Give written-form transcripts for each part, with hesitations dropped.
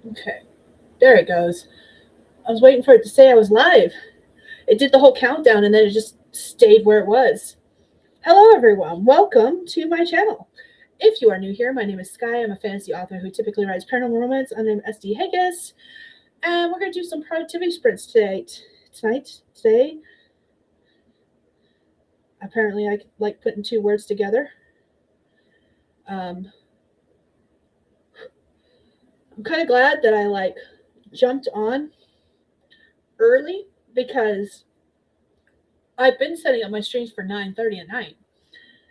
Okay, there it goes. I was waiting for it to say I was live. It did the whole countdown and then it just stayed where it was. Hello, everyone. Welcome to my channel. If you are new here, my name is Skye. I'm a fantasy author who typically writes paranormal romance under the name SD Hegyes, and we're going to do some productivity sprints today. Apparently, I like putting two words together. Um, I'm kind of glad that I jumped on early because I've been setting up my streams for 9:30 at night.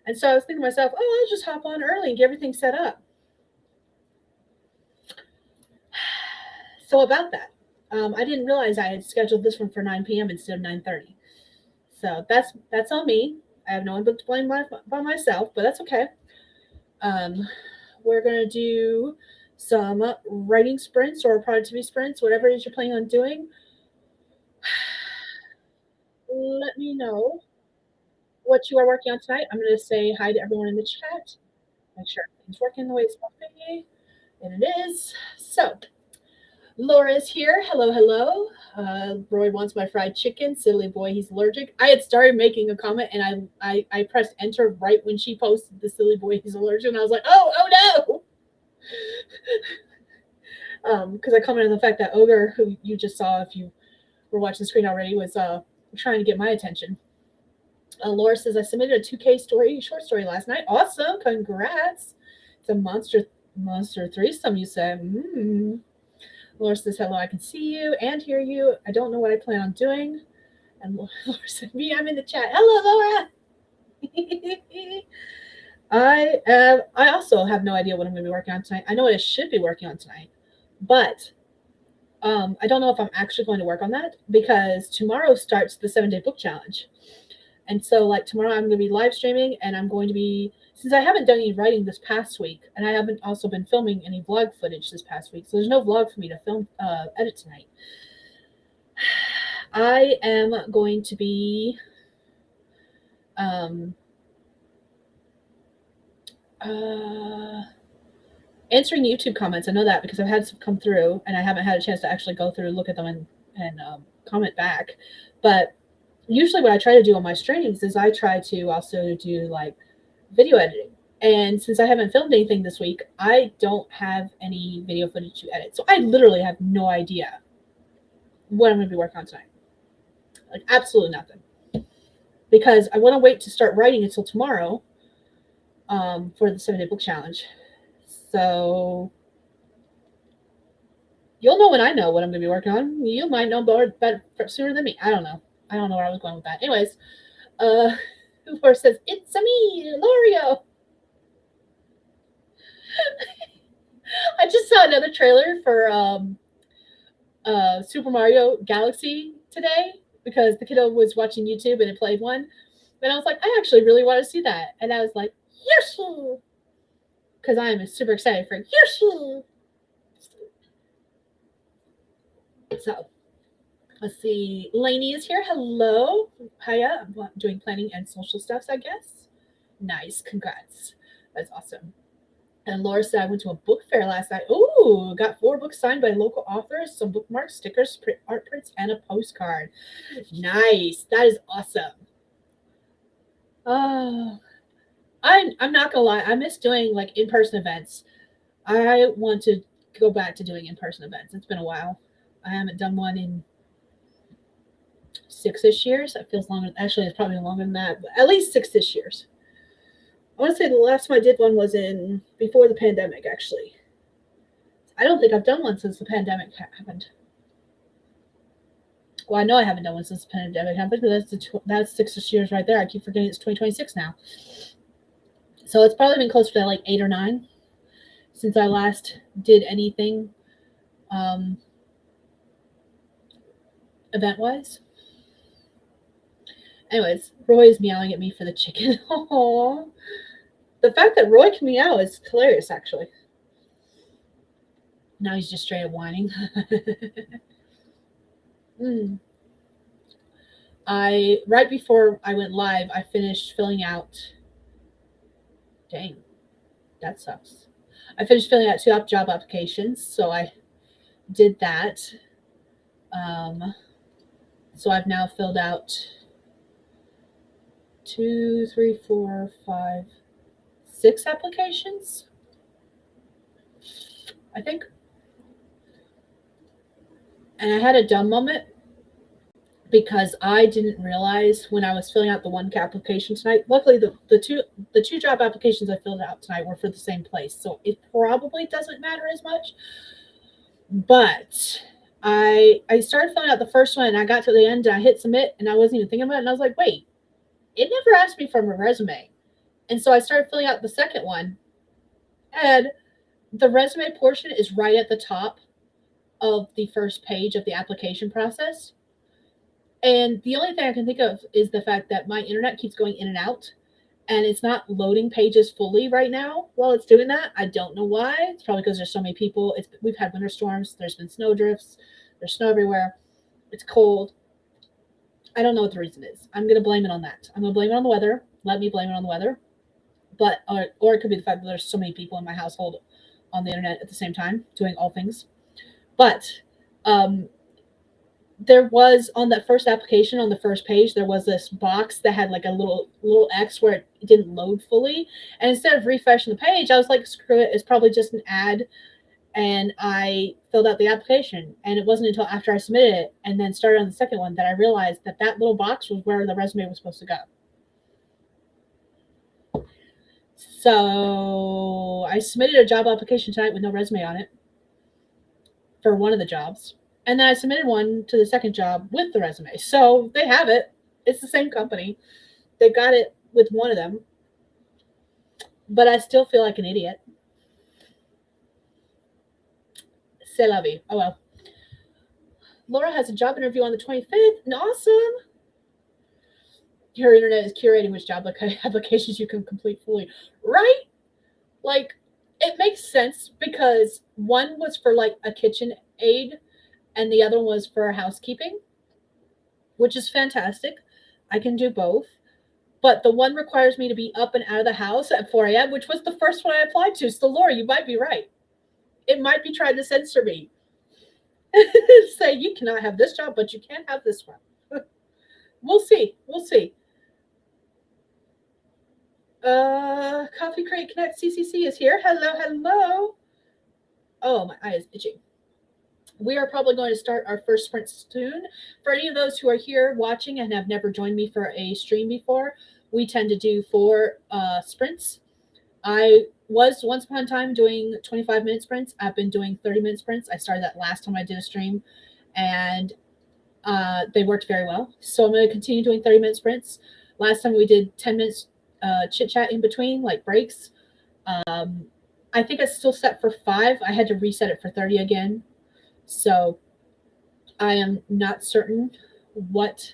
And so I was thinking to myself, oh, I'll just hop on early and get everything set up. So about that, I didn't realize I had scheduled this one for 9 p.m. instead of 9:30. So that's on me. I have no one but to blame by myself, but that's okay. Um, we're gonna do some writing sprints or productivity sprints, whatever it is you're planning on doing. Let me know what you are working on tonight. I'm gonna say hi to everyone in the chat. Make sure everything's working the way it's supposed to be, and it is. So Laura's here. Hello, hello. Roy wants my fried chicken. Silly boy, he's allergic. I had started making a comment and I pressed enter right when she posted the silly boy, he's allergic. And I was like, oh no. Because I commented on the fact that Ogre, who you just saw if you were watching the screen already, was trying to get my attention. Laura says, I submitted a 2K short story last night. Awesome. Congrats. It's a monster threesome, you said. Laura says, hello, I can see you and hear you. I don't know what I plan on doing. And Laura said, me, I'm in the chat. Hello, Laura. I also have no idea what I'm going to be working on tonight. I know what I should be working on tonight, but I don't know if I'm actually going to work on that because tomorrow starts the 7-day book challenge. And so, tomorrow I'm going to be live streaming and I'm going to be, since I haven't done any writing this past week, and I haven't also been filming any vlog footage this past week, so there's no vlog for me to edit tonight. I am going to be answering YouTube comments. I know that because I've had some come through, and I haven't had a chance to actually go through, look at them, and comment back. But usually what I try to do on my streams is I try to also do video editing. And since I haven't filmed anything this week, I don't have any video footage to edit. So I literally have no idea what I'm going to be working on tonight. Absolutely nothing. Because I want to wait to start writing until tomorrow for the 7-day book challenge. So you'll know when I know what I'm going to be working on. You might know better sooner than me. I don't know. I don't know where I was going with that. Anyways, Laura says, it's a me, Lorio. I just saw another trailer for Super Mario Galaxy today because the kiddo was watching YouTube and it played one. And I was like, I actually really want to see that. And I was like, yes! Because I am super excited for yes! So, let's see. Lainey is here. Hello. Hiya. I'm doing planning and social stuffs, I guess. Nice. Congrats. That's awesome. And Laura said, I went to a book fair last night. Ooh, got 4 books signed by local authors, some bookmarks, stickers, art prints, and a postcard. Nice. That is awesome. Oh, I'm not gonna lie. I miss doing in-person events. I want to go back to doing in-person events. It's been a while. I haven't done one in 6-ish years. It feels longer. Actually, it's probably longer than that, but at least 6-ish years. I want to say the last time I did one was before the pandemic, actually. I don't think I've done one since the pandemic happened. Well, I know I haven't done one since the pandemic happened, but that's 6 years right there. I keep forgetting it's 2026 now. So it's probably been closer to 8 or 9 since I last did anything event-wise. Anyways, Roy is meowing at me for the chicken. Aww. The fact that Roy can meow is hilarious, actually. Now he's just straight up whining. Right before I went live, I finished filling out. Dang, that sucks. I finished filling out 2 job applications, so I did that. So I've now filled out 6 applications, I think. And I had a dumb moment because I didn't realize when I was filling out the one application tonight. Luckily, the two job applications I filled out tonight were for the same place, so it probably doesn't matter as much. But I started filling out the first one, and I got to the end, and I hit submit, and I wasn't even thinking about it, and I was like, wait, it never asked me for a resume. And so I started filling out the second one, and the resume portion is right at the top of the first page of the application process. And the only thing I can think of is the fact that my internet keeps going in and out, and it's not loading pages fully right now while it's doing that. I don't know why. It's probably because there's so many people. We've had winter storms. There's been snow drifts. There's snow everywhere. It's cold. I don't know what the reason is. I'm going to blame it on that. I'm going to blame it on the weather. Let me blame it on the weather. But or it could be the fact that there's so many people in my household on the internet at the same time doing all things. But there was, on that first application on the first page, there was this box that had like a little X where it didn't load fully. And instead of refreshing the page, I was like, screw it, it's probably just an ad. And I filled out the application. And it wasn't until after I submitted it and then started on the second one that I realized that that little box was where the resume was supposed to go. So I submitted a job application tonight with no resume on it for one of the jobs. And then I submitted one to the second job with the resume. So they have it. It's the same company. They've got it with one of them. But I still feel like an idiot. C'est la vie. Oh well. Laura has a job interview on the 25th. Awesome. Your internet is curating which job applications you can complete fully. Right? Like, it makes sense because one was for like a kitchen aid and the other one was for housekeeping, which is fantastic. I can do both. But the one requires me to be up and out of the house at 4 a.m., which was the first one I applied to. So, Laura, you might be right. It might be trying to censor me. Say, you cannot have this job, but you can have this one. We'll see. We'll see. Coffee Crate Connect CCC is here. Hello, hello. Oh, my eye is itching. We are probably going to start our first sprint soon. For any of those who are here watching and have never joined me for a stream before, we tend to do 4 sprints. I was once upon a time doing 25-minute sprints. I've been doing 30-minute sprints. I started that last time I did a stream, and they worked very well. So I'm going to continue doing 30-minute sprints. Last time we did 10 minutes chit-chat in between, like breaks. I think it's still set for 5. I had to reset it for 30 again. So I am not certain what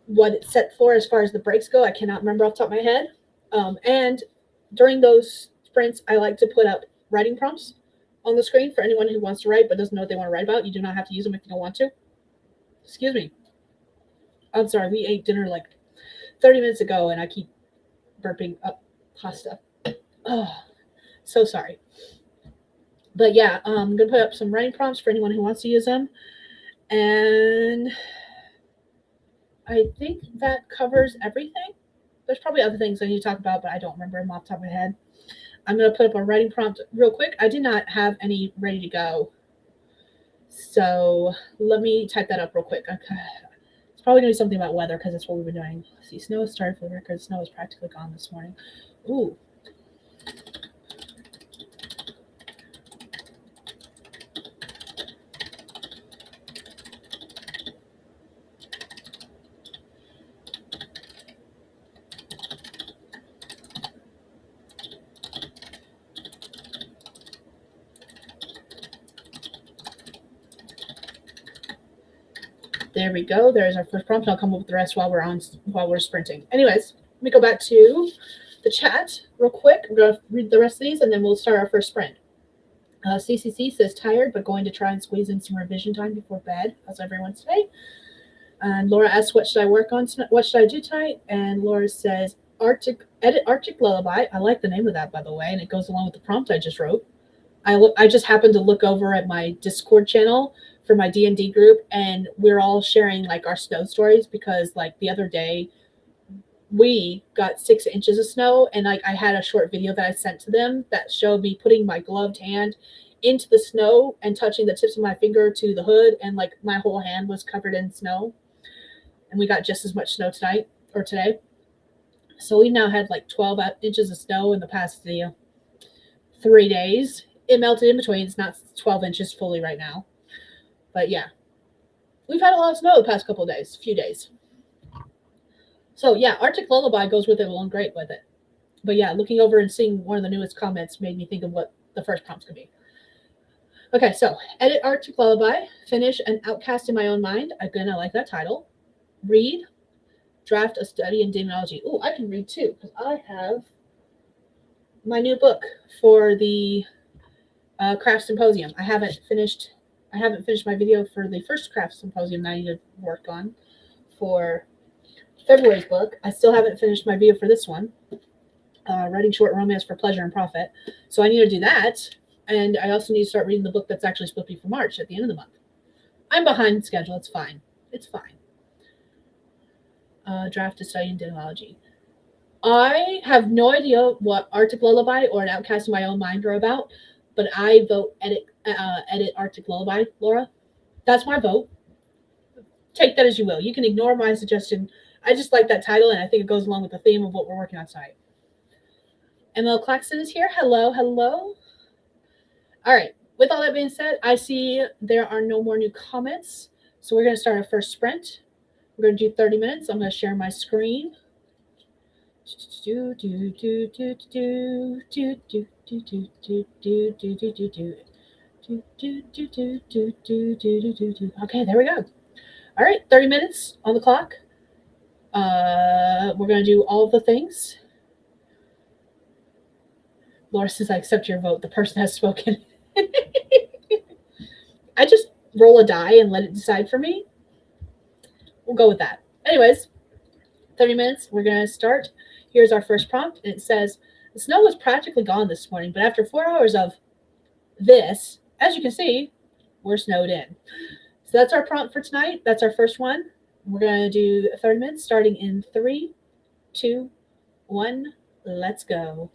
it's set for as far as the breaks go. I cannot remember off the top of my head. And during those sprints, I like to put up writing prompts on the screen for anyone who wants to write but doesn't know what they want to write about. You do not have to use them if you don't want to. Excuse me. I'm sorry. We ate dinner like 30 minutes ago, and I keep burping up pasta. Oh, so sorry. But yeah, I'm going to put up some writing prompts for anyone who wants to use them. And I think that covers everything. There's probably other things I need to talk about, but I don't remember them off the top of my head. I'm going to put up a writing prompt real quick. I did not have any ready to go. So let me type that up real quick. Okay. It's probably going to be something about weather because that's what we've been doing. Let's see, snow has started for the record. Snow is practically gone this morning. Ooh. There we go. There's our first prompt. I'll come up with the rest while we're sprinting. Anyways, let me go back to the chat real quick. I'm going to read the rest of these, and then we'll start our first sprint. CCC says tired, but going to try and squeeze in some revision time before bed. How's everyone today? And Laura asks, what should I work on tonight? What should I do tonight? And Laura says, edit Arctic Lullaby. I like the name of that, by the way, and it goes along with the prompt I just wrote. I just happened to look over at my Discord channel for my D&D group, and we're all sharing like our snow stories because like the other day we got 6 inches of snow, and like I had a short video that I sent to them that showed me putting my gloved hand into the snow and touching the tips of my finger to the hood, and like my whole hand was covered in snow. And we got just as much snow tonight or today. So we've now had like 12 inches of snow in the past 3 days. It melted in between. It's not 12 inches fully right now. But yeah, we've had a lot of snow the past couple of days, few days. So yeah, Arctic Lullaby goes with it along great with it. But yeah, looking over and seeing one of the newest comments made me think of what the first prompts could be. Okay, so edit Arctic Lullaby, finish An Outcast in My Own Mind. Again, I like that title. Read, draft a study in demonology. Oh, I can read too because I have my new book for the craft symposium. I haven't finished my video for the first craft symposium that I need to work on for February's book. I still haven't finished my video for this one, writing short romance for pleasure and profit. So I need to do that, and I also need to start reading the book that's actually supposed to be for March at the end of the month. I'm behind schedule. It's fine. It's fine. Draft a study in demonology. I have no idea what Arctic Lullaby or An Outcast in My Own Mind are about, but I vote edit Arctic Lullaby, Laura. That's my vote. Take that as you will. You can ignore my suggestion. I just like that title, and I think it goes along with the theme of what we're working on tonight. ML Claxton is here. Hello, hello. All right. With all that being said, I see there are no more new comments, so we're going to start our first sprint. We're going to do 30 minutes. I'm going to share my screen. Okay, there we go. All right, 30 minutes on the clock. We're going to do all the things. Laura says, I accept your vote. The person has spoken. I just roll a die and let it decide for me. We'll go with that. Anyways, 30 minutes. We're going to start. Here's our first prompt. And it says, the snow was practically gone this morning, but after 4 hours of this, as you can see, we're snowed in. So that's our prompt for tonight. That's our first one. We're going to do 30 minutes starting in 3, 2, 1. Let's go.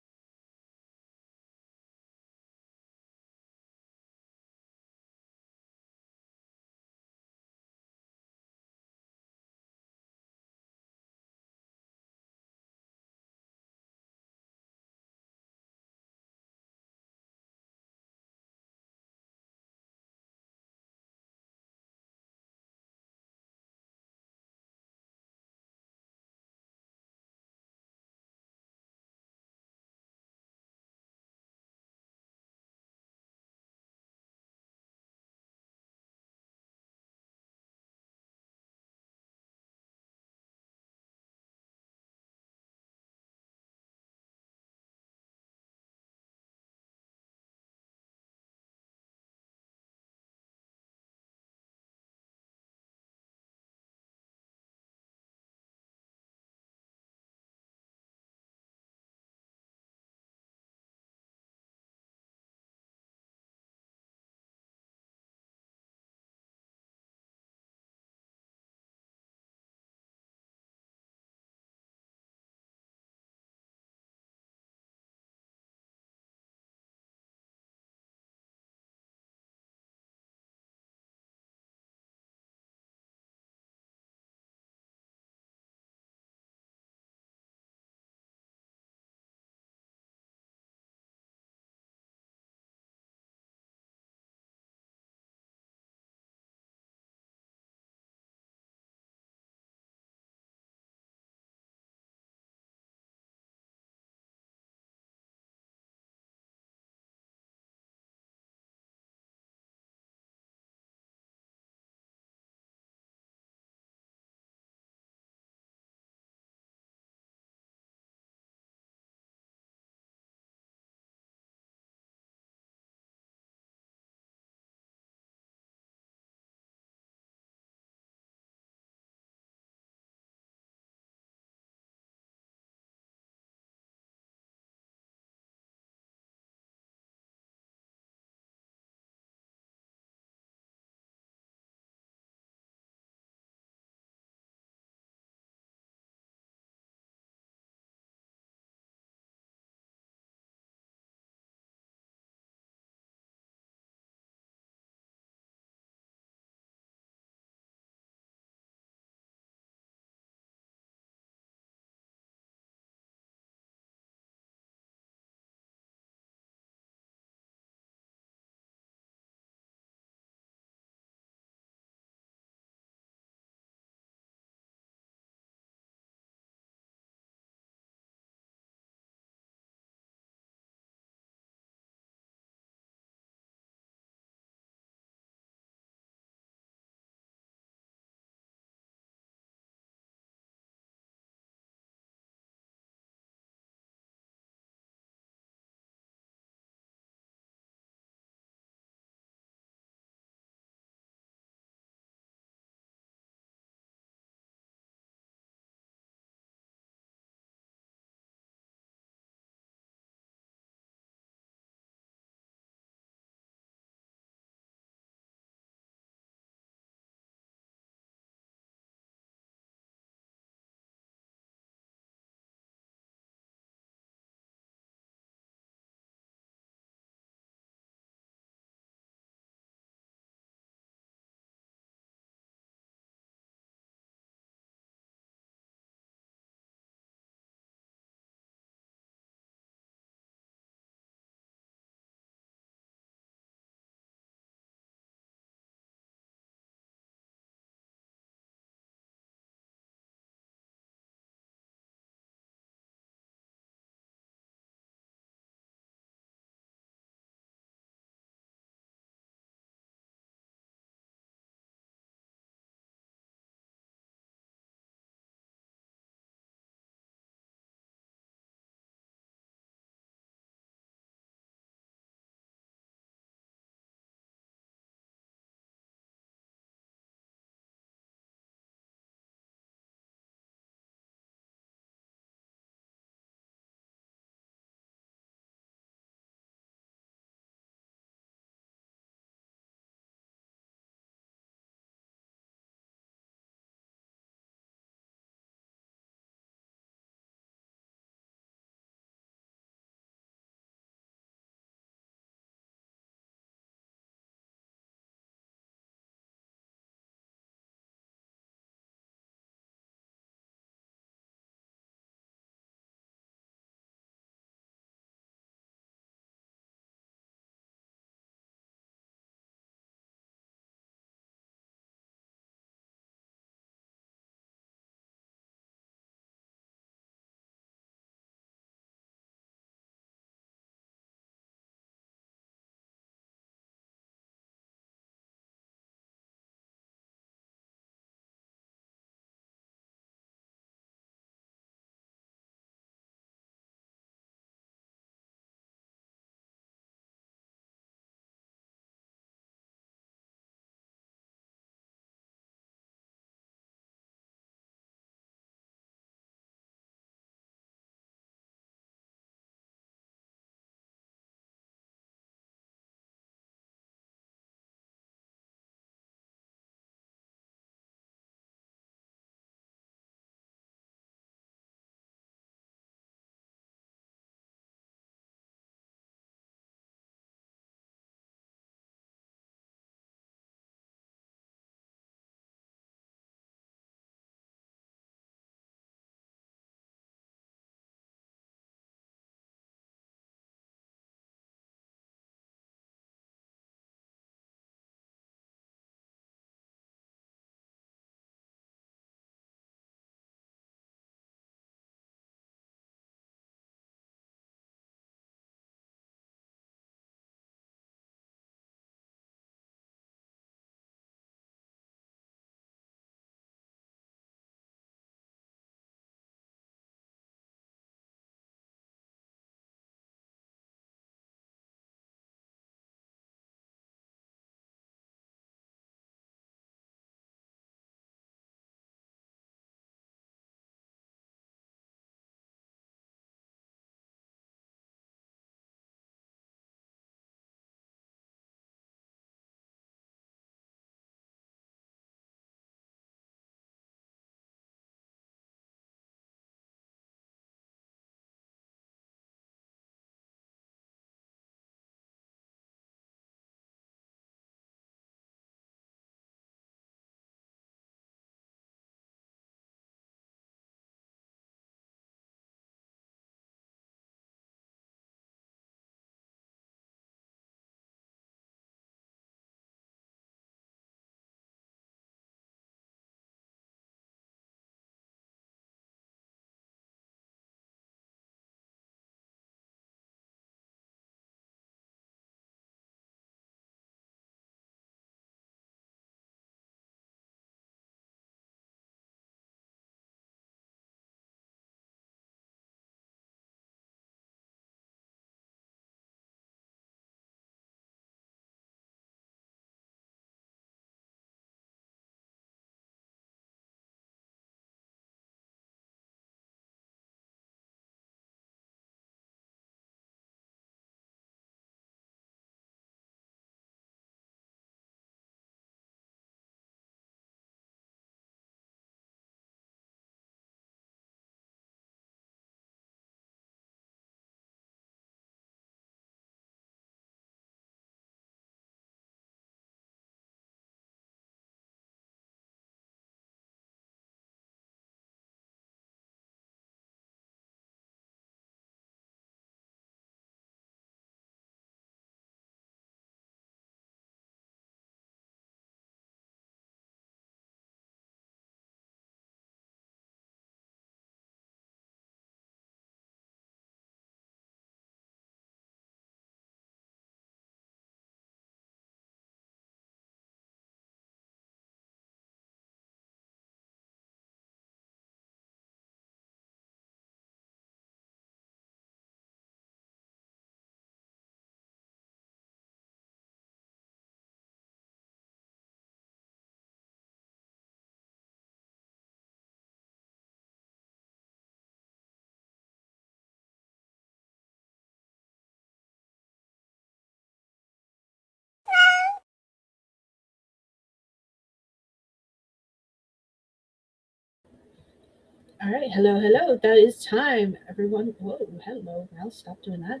All right. Hello, hello. That is time. Everyone. Whoa, hello. Well, stop doing that.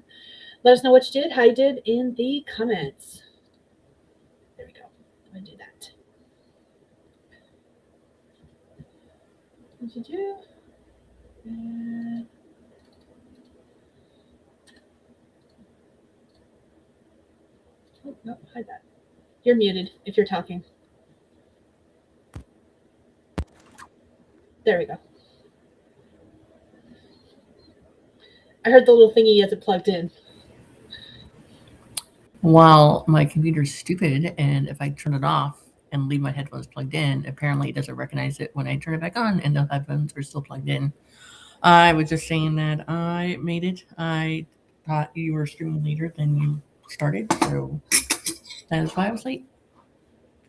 Let us know what you did, how you did in the comments. There we go. I'm going to do that. What did you do? Oh, no, hide that. You're muted if you're talking. There we go. I heard the little thingy as it plugged in. Well, my computer's stupid, and if I turn it off and leave my headphones plugged in, apparently it doesn't recognize it when I turn it back on, and the headphones are still plugged in. I was just saying that I made it. I thought you were streaming later than you started, so that is why I was late.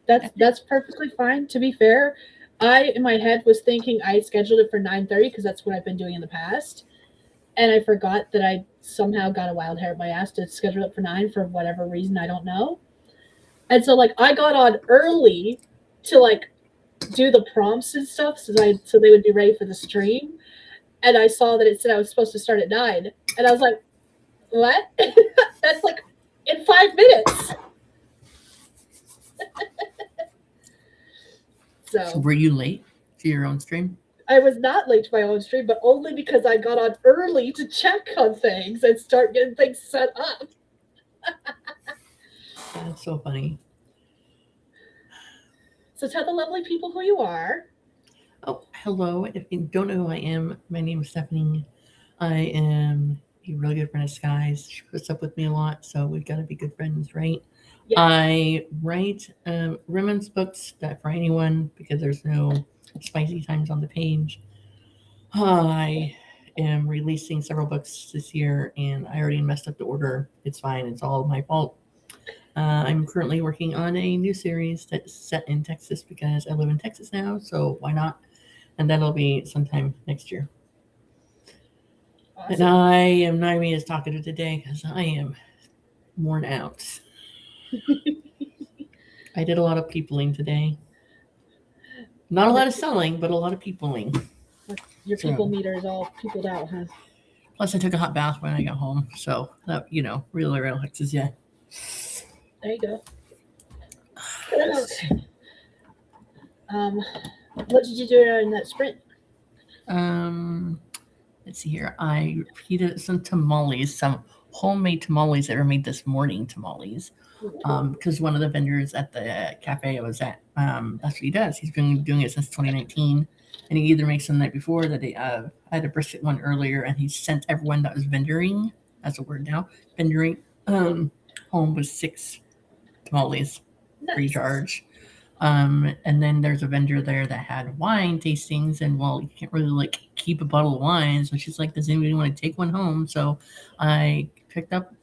That's perfectly fine. To be fair, I in my head was thinking I had scheduled it for 9:30 because that's what I've been doing in the past, and I forgot that I somehow got a wild hair up my ass to schedule it for 9 for whatever reason I don't know. And so like I got on early to like do the prompts and stuff so they would be ready for the stream. And I saw that it said I was supposed to start at 9, and I was like, "What? That's like in 5 minutes." So were you late to your own stream? I was not late to my own stream, but only because I got on early to check on things and start getting things set up. That's so funny. So tell the lovely people who you are. Oh, hello. If you don't know who I am, my name is Stephanie. I am a really good friend of Skye's. She puts up with me a lot, so we've got to be good friends, right? Yes. I write women's books that for anyone because there's no spicy times on the page. I am releasing several books this year, and I already messed up the order. It's fine. It's all my fault. I'm currently working on a new series that's set in Texas because I live in Texas now, so why not? And that'll be sometime next year. Awesome. And I am not even as talkative today because I am worn out. I did a lot of peopling today. Not a lot of selling, but a lot of peopling. Your people meter is all peopled out, huh? Plus, I took a hot bath when I got home, so that really relaxes you. There you go. What did you do in that sprint? Let's see here. I heated some tamales, some homemade tamales that were made this morning. Tamales, because one of the vendors at the cafe I was at, that's what he does. He's been doing it since 2019, and he either makes them the night before that they. I had a brisket one earlier, and he sent everyone that was vendoring. That's a word now. Vendoring. Home with 6 tamales, free charge. And then there's a vendor there that had wine tastings, and well, you can't really keep a bottle of wine. So she's like, does anybody want to take one home? So I picked up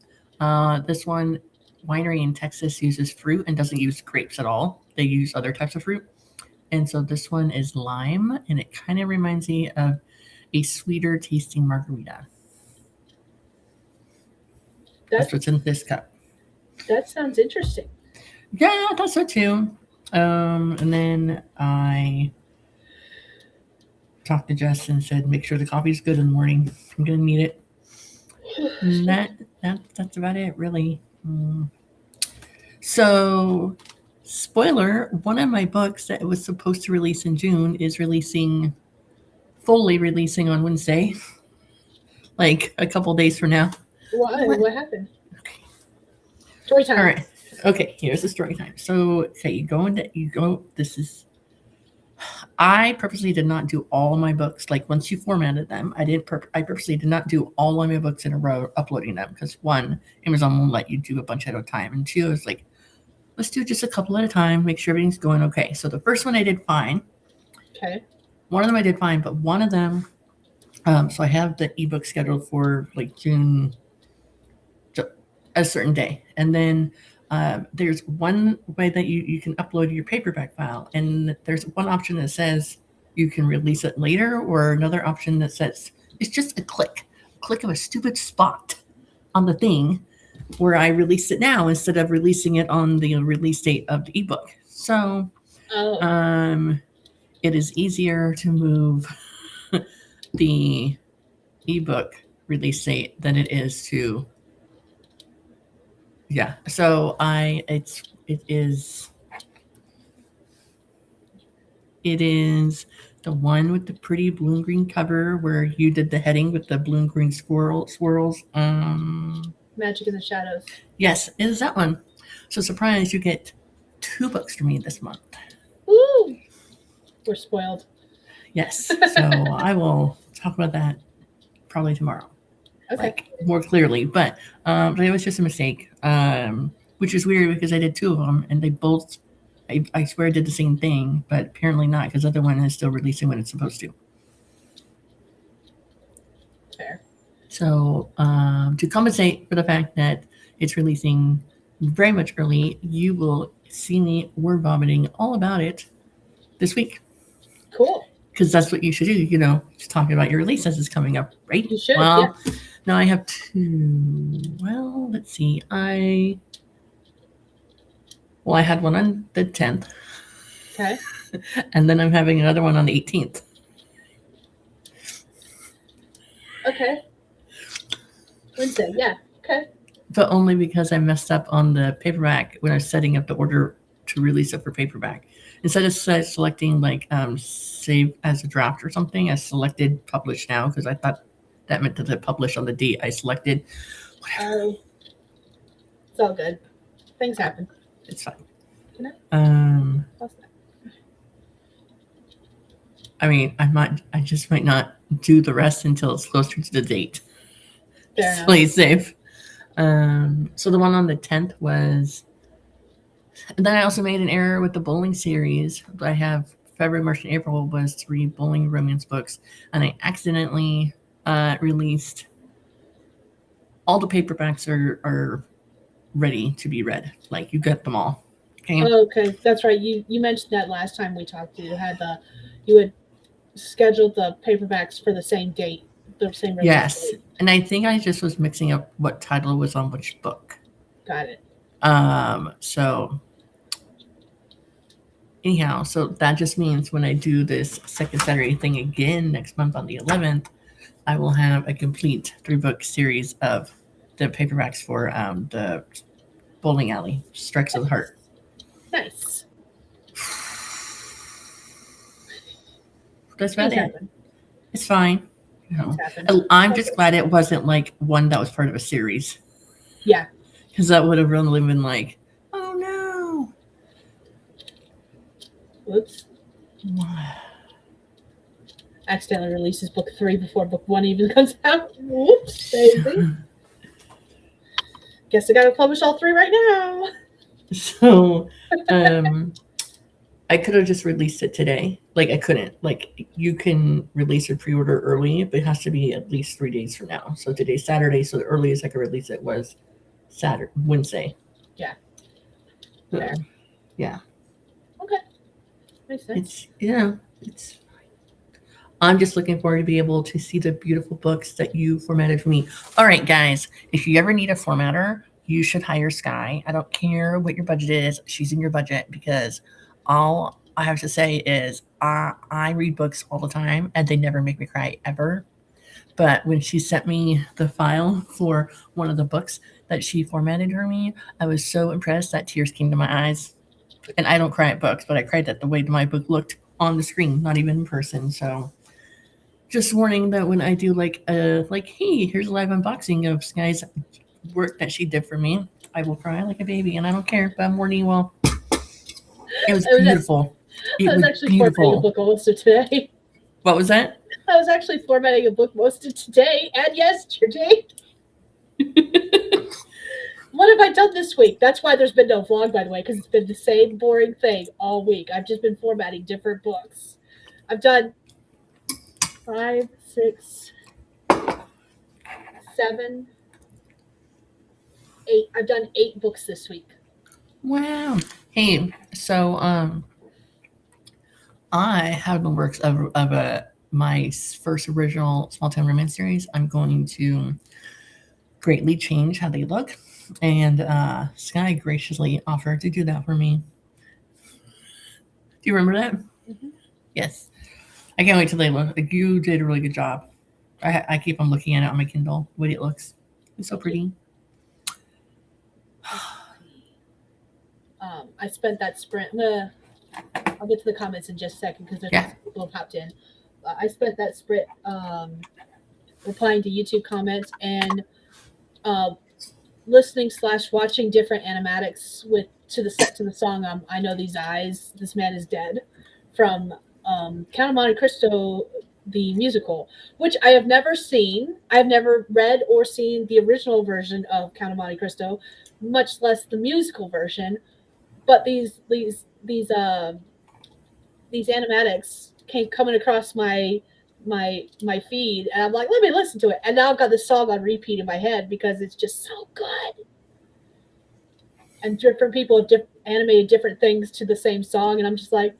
this one. Winery in Texas uses fruit and doesn't use grapes at all. They use other types of fruit. And so this one is lime, and it kind of reminds me of a sweeter tasting margarita. That's what's in this cup. That sounds interesting. Yeah, I thought so too. And then I talked to Jess and said, make sure the coffee's good in the morning. I'm going to need it. And that's about it, really. So, spoiler, one of my books that was supposed to release in June is fully releasing on Wednesday. Like a couple days from now. Why? What happened? Okay. Story time. All right. Okay, here's the story time. So, okay, I purposely did not do all my books. Like once you formatted them, I purposely did not do all of my books in a row, uploading them. Because 1, Amazon won't let you do a bunch at a time. And 2, it's like, let's do just a couple at a time, make sure everything's going okay. So the first one I did fine. Okay. One of them I did fine, but one of them, so I have the ebook scheduled for like June, a certain day. And then there's one way that you can upload your paperback file, and there's one option that says you can release it later, or another option that says it's just a click of a stupid spot on the thing where I release it now instead of releasing it on the release date of the ebook. So it is easier to move the ebook release date than it is to. Yeah. So it is the one with the pretty blue and green cover where you did the heading with the blue and green swirls. Magic in the Shadows. Yes, it is that one. So surprise, you get 2 books from me this month. Woo! We're spoiled. Yes. So I will talk about that probably tomorrow. Okay. Like more clearly. But it was just a mistake. Which is weird because I did 2 of them and they both I swear did the same thing, but apparently not because the other one is still releasing when it's supposed to. Fair. So to compensate for the fact that it's releasing very much early, you will see me word vomiting all about it this week. Cool. Because that's what you should do, just talking about your release as it's coming up, right? You should, Well, yeah. Now I have 2. Well, let's see. I had one on the 10th. Okay. And then I'm having another one on the 18th. Okay. Wednesday, yeah. Okay. But only because I messed up on the paperback when I was setting up the order to release it for paperback. Instead of selecting save as a draft or something, I selected publish now because I thought that meant that it published on the date I selected. Whatever. It's all good. Things happen. It's fine. What's that? I mean, I just might not do the rest until it's closer to the date. Fair enough. Play safe. So the one on the 10th was. And then I also made an error with the bowling series. I have February, March, and April was 3 bowling romance books, and I accidentally released. All the paperbacks are ready to be read. Like you got them all. Okay. Oh, okay, that's right. You mentioned that last time we talked. You had scheduled the paperbacks for the same date, the same release Yes, date. And I think I just was mixing up what title was on which book. Got it. So anyhow, so that just means when I do this second Saturday thing again next month on the 11th, I will have a complete 3-book series of the paperbacks for the Bowling Alley, Strikes of the Heart. Nice. That's about Things it. happen. It's fine. Things happen. I'm just glad it wasn't like one that was part of a series. Yeah. Because that would have really been like, oh no. Whoops. Accidentally releases book 3 before book 1 even comes out. Whoops, baby. Guess I gotta publish all 3 right now. So, I could have just released it today. Like, I couldn't. Like, you can release a pre-order early, but it has to be at least 3 days from now. So today's Saturday, so the earliest I could release it was Wednesday. Yeah. So, yeah. Okay. Makes sense. It's I'm just looking forward to be able to see the beautiful books that you formatted for me. All right, guys, if you ever need a formatter, you should hire Skye. I don't care what your budget is. She's in your budget because all I have to say is I read books all the time and they never make me cry ever. But when she sent me the file for one of the books that she formatted for me, I was so impressed that tears came to my eyes. And I don't cry at books, but I cried at the way my book looked on the screen, not even in person. So just warning that when I do hey, here's a live unboxing of Skye's work that she did for me, I will cry like a baby, and I don't care. But I'm warning you all. It was beautiful. I was actually formatting a book most of today. What was that? I was actually formatting a book most of today and yesterday. What have I done this week? That's why there's been no vlog, by the way, because it's been the same boring thing all week. I've just been formatting different books. I've done 5, 6, 7, 8. I've done 8 books this week. Wow. Hey, so I have the works of my first original small town romance series. I'm going to greatly change how they look, and Skye graciously offered to do that for me. Do you remember that? Mm-hmm. Yes. I can't wait till they look. Like, you did a really good job. I keep on looking at it on my Kindle. The way it looks, it's so pretty. I spent that sprint. I'll get to the comments in just a second because there's Yeah. people who popped in. I spent that sprint replying to YouTube comments and listening / watching different animatics to the song "I Know These Eyes, This Man Is Dead" from Count of Monte Cristo, the musical, which I have never seen. I've never read or seen the original version of Count of Monte Cristo, much less the musical version. But these animatics came coming across my feed, and I'm like, let me listen to it. And now I've got this song on repeat in my head because it's just so good. And different people have animated different things to the same song, and I'm just like,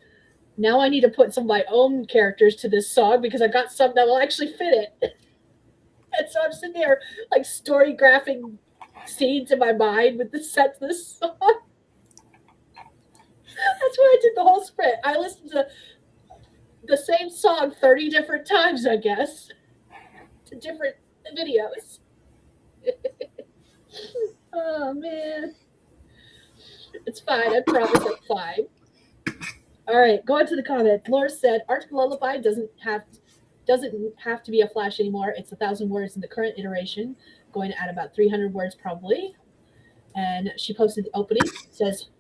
now I need to put some of my own characters to this song because I got some that will actually fit it. And so I'm sitting there like story graphing scenes in my mind with the set to this song. That's why I did the whole sprint. I listened to the same song 30 different times, I guess, to different videos. Oh, man. It's fine. I promise it's fine. All right, going to the comments. Laura said, Arctic Lullaby doesn't have to be a flash anymore. It's 1,000 words in the current iteration, going at about 300 words probably. And she posted the opening. It says,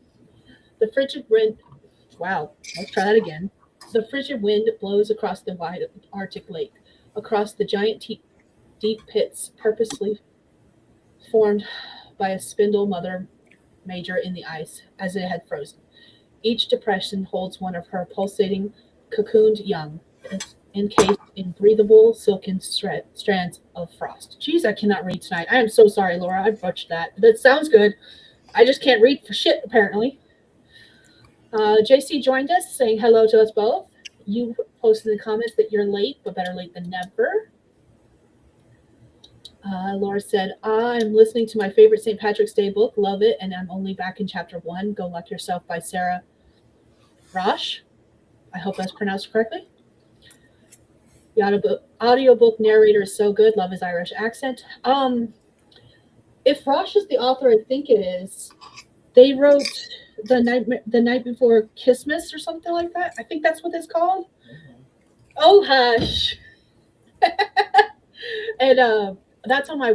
the frigid wind. Wow, let's try that again. The frigid wind blows across the wide Arctic lake, across the giant deep pits purposely formed by a spindle mother major in the ice as it had frozen. Each depression holds one of her pulsating, cocooned young, encased in breathable, silken strands of frost. Jeez, I cannot read tonight. I am so sorry, Laura. I butchered that. That sounds good. I just can't read for shit, apparently. JC joined us, saying hello to us both. You posted in the comments that you're late, but better late than never. Laura said, I'm listening to my favorite St. Patrick's Day book. Love it. And I'm only back in chapter 1. Go Luck Yourself by Sarah Rosh. I hope that's pronounced correctly. The audiobook narrator is so good. Love his Irish accent. If Rosh is the author, I think it is. They wrote the night before Christmas or something like that. I think that's what it's called. Oh hush. And that's on my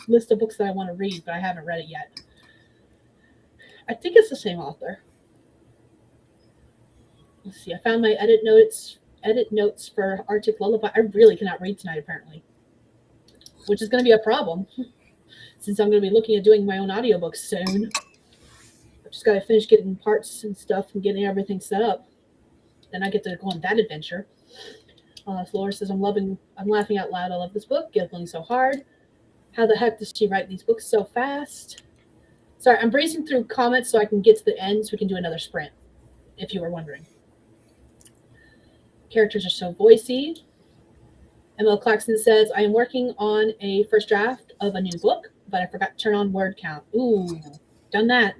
list of books that I want to read, but I haven't read it yet. I think it's the same author. Let's see. I found my edit notes for Arctic Lullaby. I really cannot read tonight, apparently, which is going to be a problem since I'm going to be looking at doing my own audiobooks soon. I've just got to finish getting parts and stuff and getting everything set up. Then I get to go on that adventure. Laura says, I'm laughing out loud. I love this book. Giggling so hard. How the heck does she write these books so fast? Sorry, I'm breezing through comments so I can get to the end so we can do another sprint, if you were wondering. Characters are so voicey. ML Claxton says, I am working on a first draft of a new book, but I forgot to turn on word count. Ooh, done that.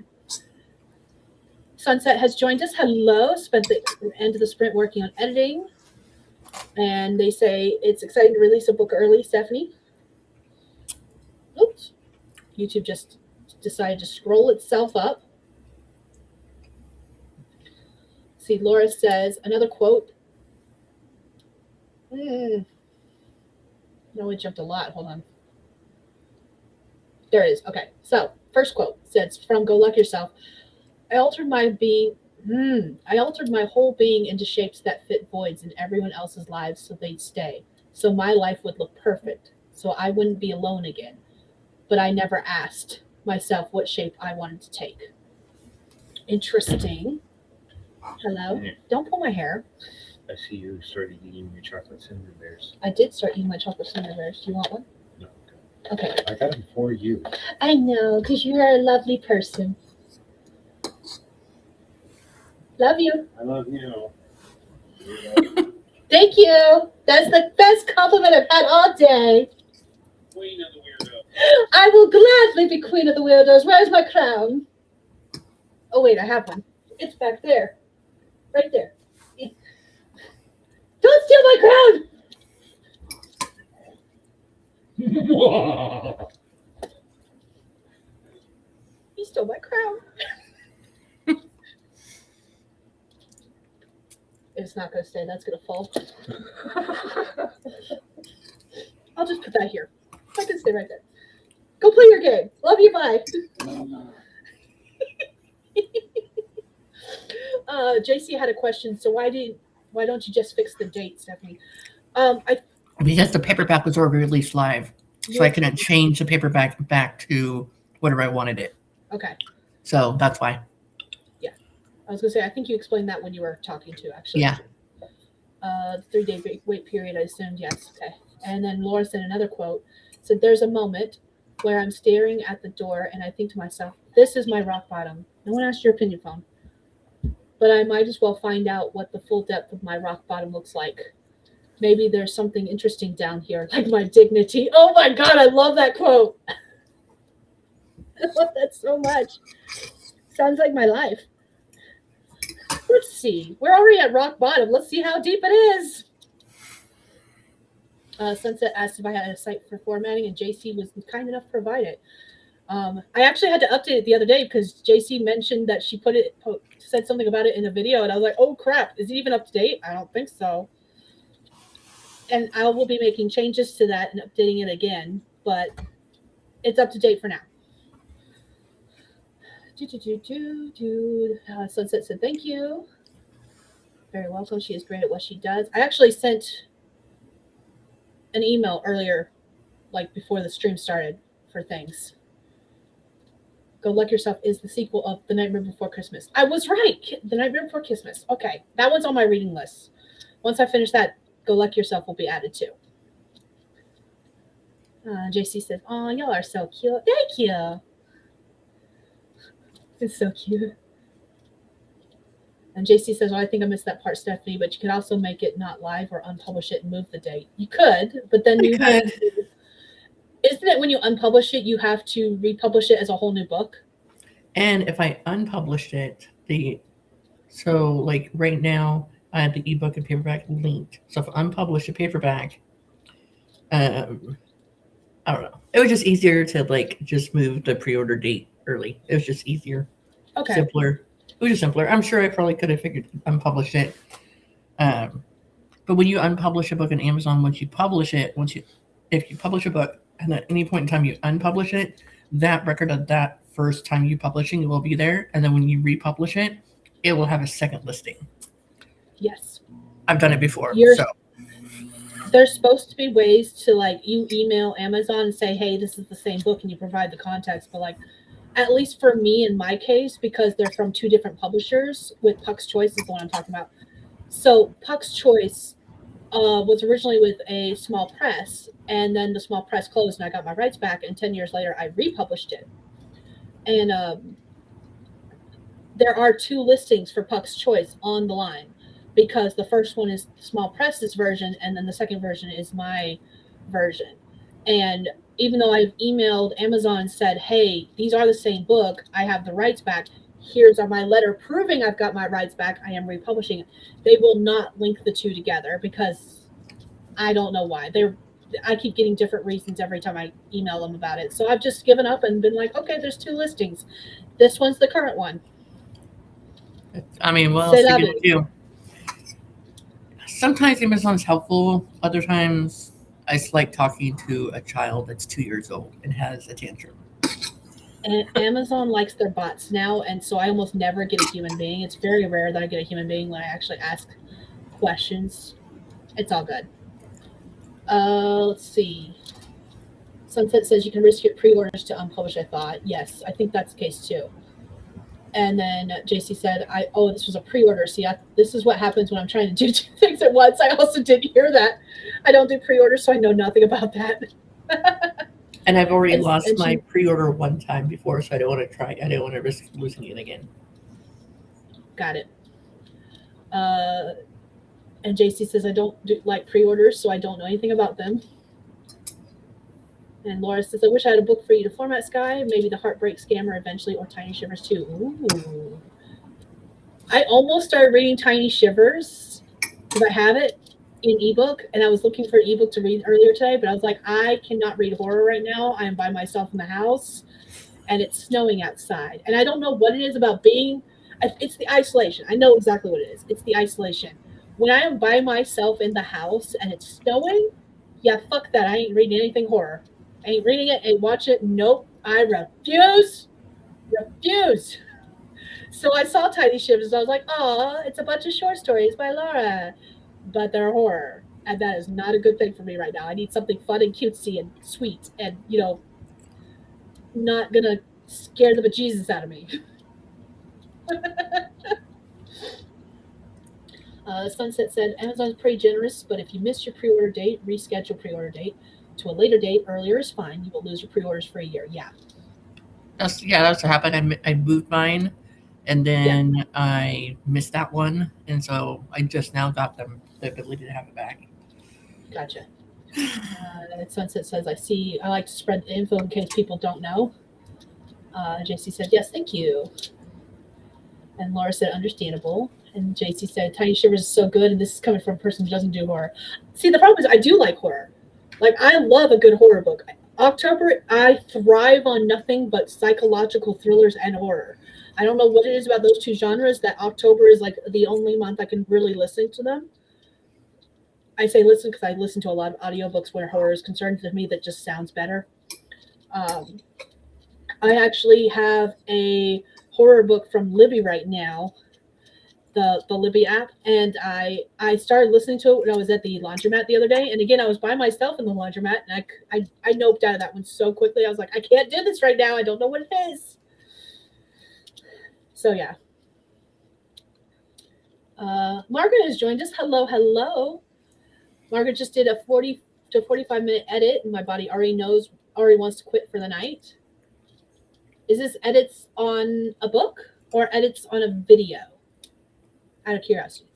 Sunset has joined us. Hello. Spent the end of the sprint working on editing. And they say it's exciting to release a book early, Stephanie. Oops. YouTube just decided to scroll itself up. See, Laura says, another quote. No, it jumped a lot. Hold on. There it is. Okay. So, first quote says from Go Luck Yourself. I altered my whole being into shapes that fit voids in everyone else's lives so they'd stay. So my life would look perfect. So I wouldn't be alone again. But I never asked myself what shape I wanted to take. Interesting. Hello? Yeah. Don't pull my hair. I see you started eating your chocolate cinnamon bears. I did start eating my chocolate cinnamon bears. Do you want one? No. Okay. I got them for you. I know, because you are a lovely person. Love you. I love you. Thank you. That's the best compliment I've had all day. Queen of the weirdo. I will gladly be queen of the weirdos. Where's my crown? Oh, wait, I have one. It's back there. Right there. Don't steal my crown! He stole my crown. It's not going to stay. That's going to fall. I'll just put that here. I can stay right there. Go play your game. Love you. Bye. JC had a question. So why don't you just fix the date, Stephanie? Because the paperback was already released live, so I couldn't change the paperback back to whatever I wanted it. Okay. So that's why. Yeah, I was gonna say I think you explained that when you were talking to actually. Yeah. 3-day wait period. I assumed yes. Okay. And then Laura said another quote. Said there's a moment where I'm staring at the door and I think to myself, this is my rock bottom. No one asked your opinion, phone. But I might as well find out what the full depth of my rock bottom looks like. Maybe there's something interesting down here, like my dignity. Oh my God, I love that quote. I love that so much. Sounds like my life. Let's see. We're already at rock bottom. Let's see how deep it is. Sunset asked if I had a site for formatting, and JC was kind enough to provide it. I actually had to update it the other day because JC mentioned that she said something about it in a video, and I was like, oh crap, is it even up to date? I don't think so. And I will be making changes to that and updating it again, but it's up to date for now. Sunset said, thank you. Very welcome. She is great at what she does. I actually sent an email earlier, like before the stream started, for things. Go Luck Yourself is the sequel of The Nightmare Before Christmas. I was right. The Nightmare Before Christmas. Okay. That one's on my reading list. Once I finish that, Go Luck Yourself will be added too. JC says, oh, y'all are so cute. Thank you. It's so cute. And JC says, well, I think I missed that part, Stephanie, but you could also make it not live or unpublish it and move the date. You could, but then you have to, isn't it when you unpublish it, you have to republish it as a whole new book? And if I unpublished it, so like right now, I have the ebook and paperback linked. So if I unpublish the paperback, I don't know. It was just easier to like just move the pre-order date early. It was just easier. Okay. Simpler. It was just simpler. I'm sure I probably could have unpublished it. But when you unpublish a book on Amazon, if you publish a book and at any point in time you unpublish it, that record of that first time you publishing will be there. And then when you republish it, it will have a second listing. Yes. I've done it before. There's supposed to be ways to like you email Amazon and say, hey, this is the same book, and you provide the context. But like, at least for me in my case, because they're from two different publishers, with Puck's Choice is the one I'm talking about. So Puck's Choice was originally with a small press, and then the small press closed, and I got my rights back. And 10 years later, I republished it. And there are two listings for Puck's Choice on the line, because the first one is small press's version, and then the second version is my version. And even though I've emailed Amazon and said, hey, these are the same book, I have the rights back, here's my letter proving I've got my rights back, I am republishing it, they will not link the two together because I don't know why. I keep getting different reasons every time I email them about it. So I've just given up and been like, okay, there's two listings. This one's the current one. I mean, what else are you going to do? Sometimes Amazon's helpful. Other times, it's like talking to a child that's 2 years old and has a tantrum. And Amazon likes their bots now, and so I almost never get a human being. It's very rare that I get a human being when I actually ask questions. It's all good. Let's see. Sunset says you can risk your pre-orders to unpublish, I thought. Yes, I think that's the case too. And then JC said, this was a pre-order. See, this is what happens when I'm trying to do two things at once. I also didn't hear that. I don't do pre-orders, so I know nothing about that. And I've already lost my pre-order one time before, so I don't want to try. I don't want to risk losing it again. Got it. And JC says, I don't like pre-orders, so I don't know anything about them. And Laura says, I wish I had a book for you to format, Skye. Maybe The Heartbreak Scammer eventually, or Tiny Shivers too. Ooh. I almost started reading Tiny Shivers because I have it. in ebook, and I was looking for an ebook to read earlier today, but I was like, I cannot read horror right now. I am by myself in the house, and it's snowing outside, and I don't know what it is about being. It's the isolation. I know exactly what it is. It's the isolation. When I am by myself in the house and it's snowing, yeah, fuck that. I ain't reading anything horror. I ain't reading it. Ain't watch it. Nope. I refuse. Refuse. So I saw Tiny Shivers. I was like, oh, it's a bunch of short stories by Laura, but they're horror. And that is not a good thing for me right now. I need something fun and cutesy and sweet and, not going to scare the bejesus out of me. Sunset said, Amazon's pretty generous, but if you miss your pre order date, reschedule pre order date to a later date. Earlier is fine. You will lose your pre orders for a year. Yeah. That's what happened. I moved mine, and then I missed that one, and so I just now got them the ability to have it back. Gotcha. Sunset says, I like to spread the info in case people don't know. JC said, yes, thank you. And Laura said, understandable. And JC said, Tiny Shivers is so good, and this is coming from a person who doesn't do horror. See, the problem is I do like horror. Like, I love a good horror book. October, I thrive on nothing but psychological thrillers and horror. I don't know what it is about those two genres that October is like the only month I can really listen to them. I say listen because I listen to a lot of audiobooks where horror is concerned. To me, that just sounds better. I actually have a horror book from Libby right now, the Libby app, and I started listening to it when I was at the laundromat the other day. And again, I was by myself in the laundromat, and I noped out of that one so quickly. I was like, I can't do this right now. I don't know what it is. So yeah. Margaret has joined us. Hello, hello. Margaret just did a 40 to 45-minute edit, and my body already wants to quit for the night. Is this edits on a book or edits on a video? Out of curiosity.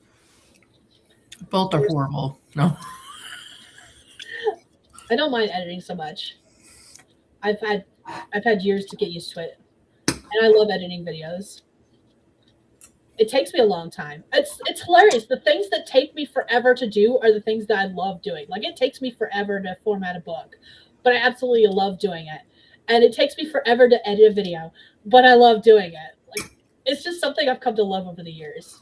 Both are horrible. No. I don't mind editing so much. I've had years to get used to it, and I love editing videos. It takes me a long time. It's hilarious. The things that take me forever to do are the things that I love doing. Like, it takes me forever to format a book, but I absolutely love doing it. And it takes me forever to edit a video, but I love doing it. Like, it's just something I've come to love over the years.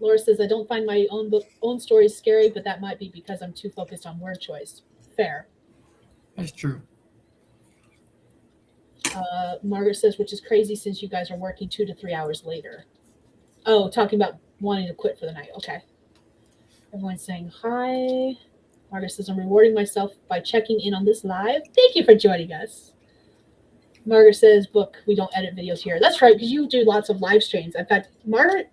Laura says, I don't find my own stories scary, but that might be because I'm too focused on word choice. Fair. That's true. Margaret says, which is crazy since you guys are working 2 to 3 hours later. Oh, talking about wanting to quit for the night. Okay. Everyone's saying hi. Margaret says, I'm rewarding myself by checking in on this live. Thank you for joining us. Margaret says, book, we don't edit videos here. That's right, because you do lots of live streams. In fact, Margaret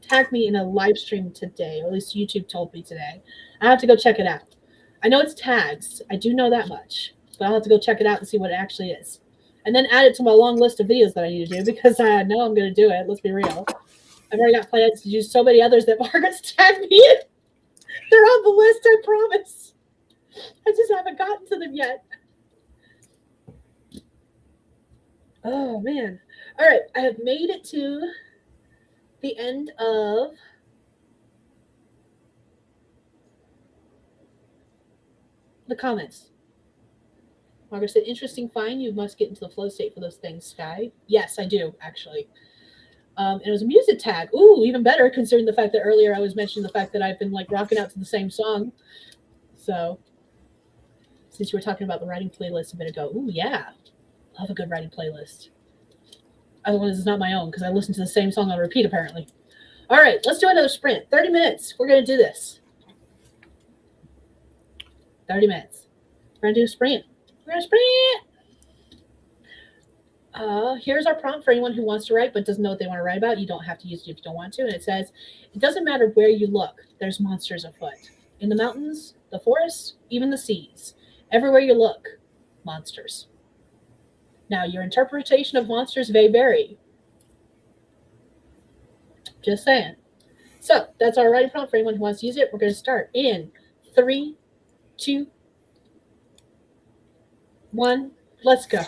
tagged me in a live stream today, or at least YouTube told me today. I have to go check it out. I know it's tags. I do know that much. But I'll have to go check it out and see what it actually is. And then add it to my long list of videos that I need to do, because I know I'm going to do it. Let's be real. I've already got plans to do so many others that Margaret's tagged me in. They're on the list, I promise. I just haven't gotten to them yet. Oh, man. All right. I have made it to the end of the comments. Margaret said, interesting find. You must get into the flow state for those things, Skye. Yes, I do, actually. It was a music tag. Ooh, even better, considering the fact that earlier I was mentioning the fact that I've been like rocking out to the same song. So, since you were talking about the writing playlist a minute ago, ooh, yeah. Love a good writing playlist. Otherwise, it's not my own because I listen to the same song on repeat, apparently. All right, let's do another sprint. 30 minutes. We're going to do this. 30 minutes. We're going to do a sprint. We're going to sprint. Here's our prompt for anyone who wants to write but doesn't know what they want to write about. You don't have to use it if you don't want to. And it says, it doesn't matter where you look, there's monsters afoot. In the mountains, the forests, even the seas. Everywhere you look, monsters. Now, your interpretation of monsters may vary. Just saying. So, that's our writing prompt for anyone who wants to use it. We're going to start in 3, 2, 1. Let's go.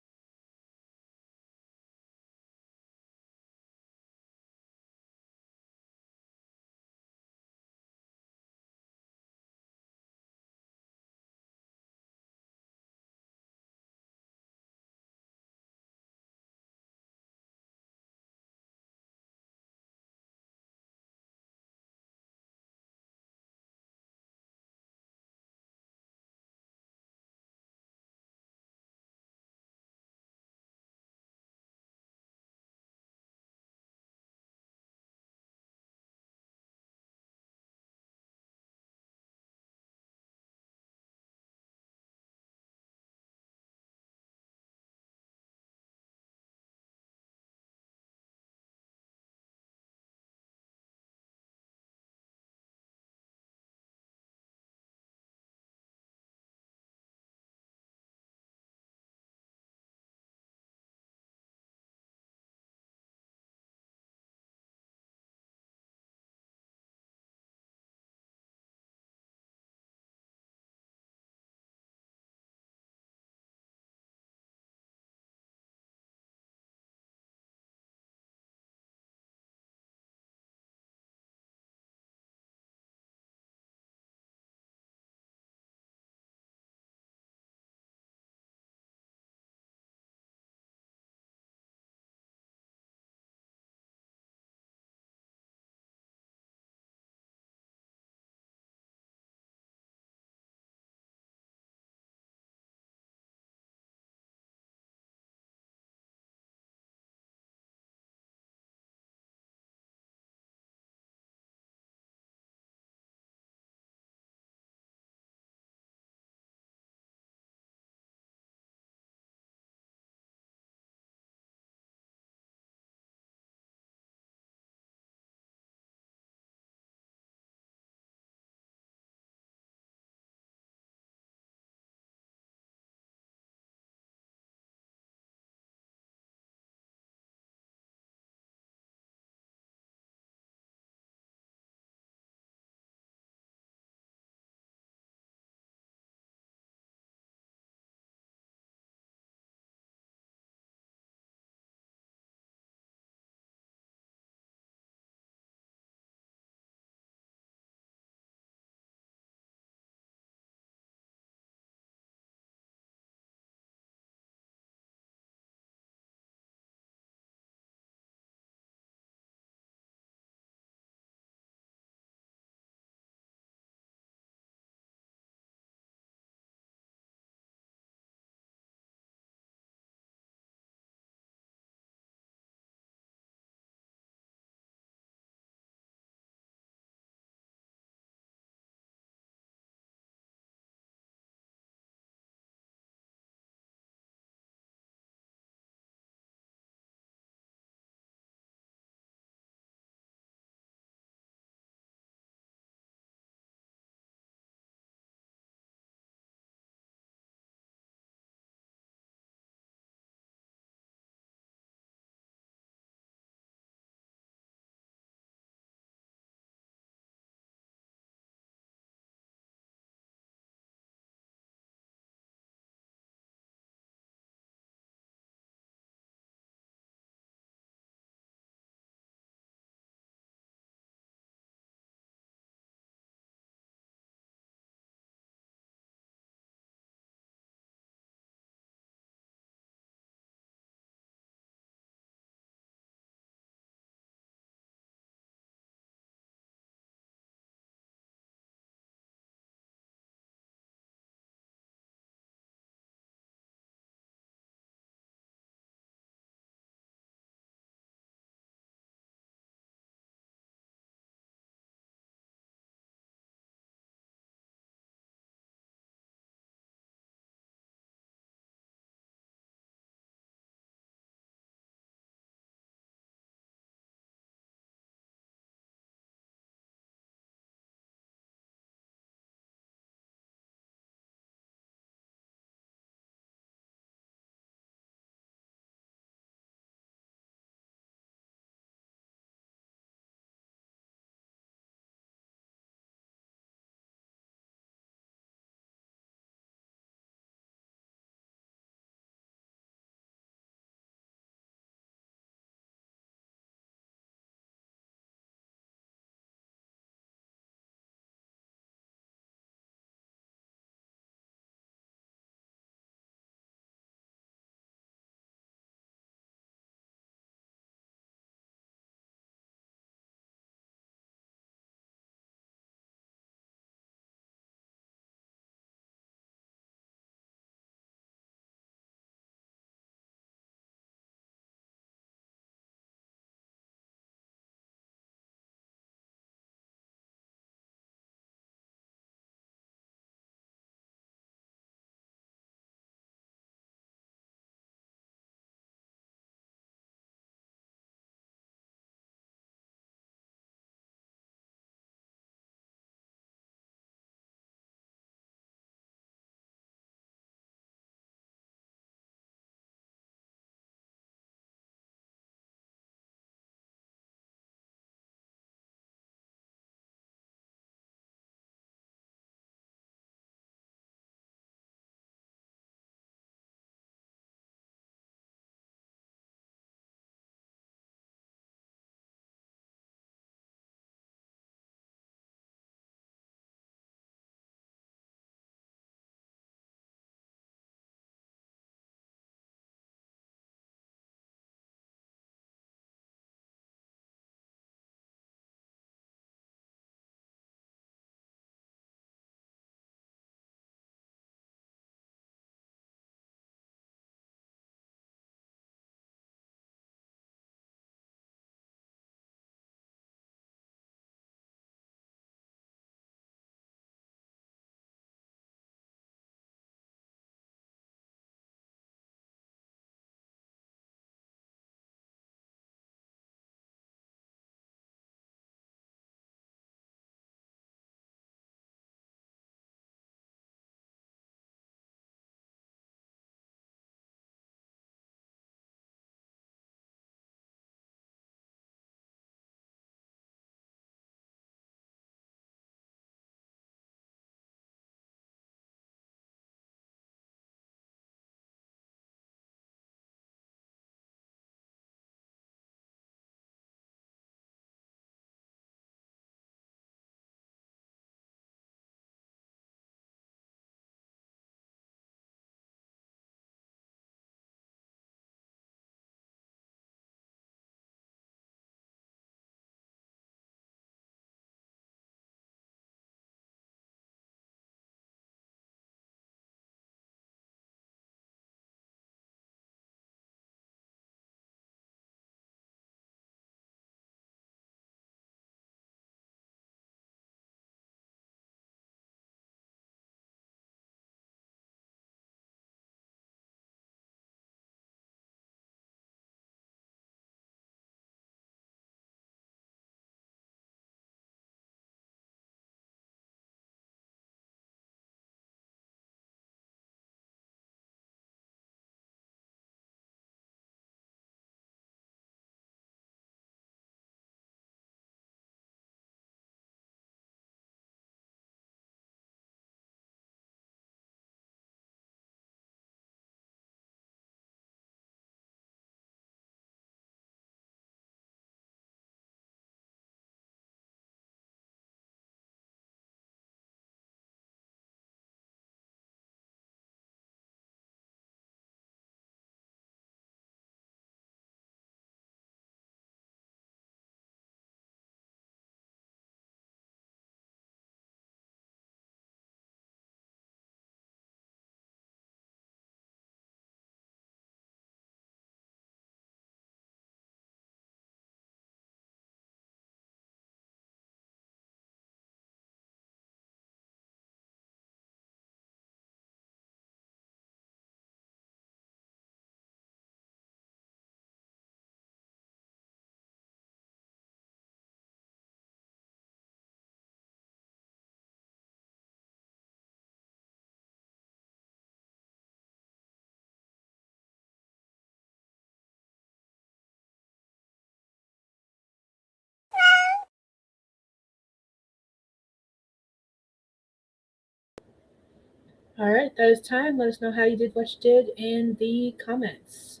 All right, that is time. Let us know how you did what you did in the comments.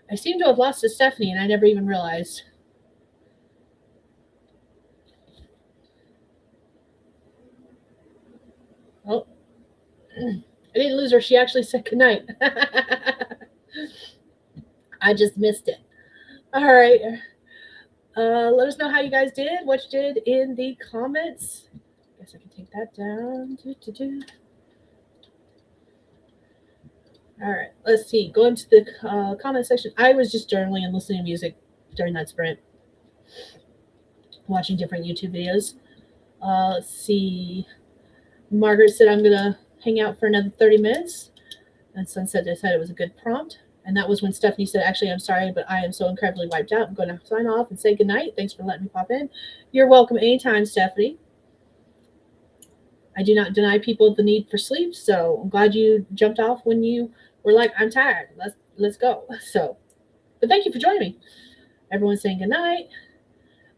I seem to have lost to Stephanie, and I never even realized. Oh, I didn't lose her. She actually said goodnight. I just missed it. All right. Let us know how you guys did, what you did in the comments. I guess I can take that down. All right, let's see. Going to the comment section. I was just journaling and listening to music during that sprint, watching different YouTube videos. Let's see. Margaret said, I'm going to hang out for another 30 minutes. And Sunset decided it was a good prompt. And that was when Stephanie said, actually, I'm sorry, but I am so incredibly wiped out. I'm going to sign off and say goodnight. Thanks for letting me pop in. You're welcome anytime, Stephanie. I do not deny people the need for sleep. So I'm glad you jumped off when you were like, I'm tired. Let's go. So, but thank you for joining me. Everyone's saying goodnight.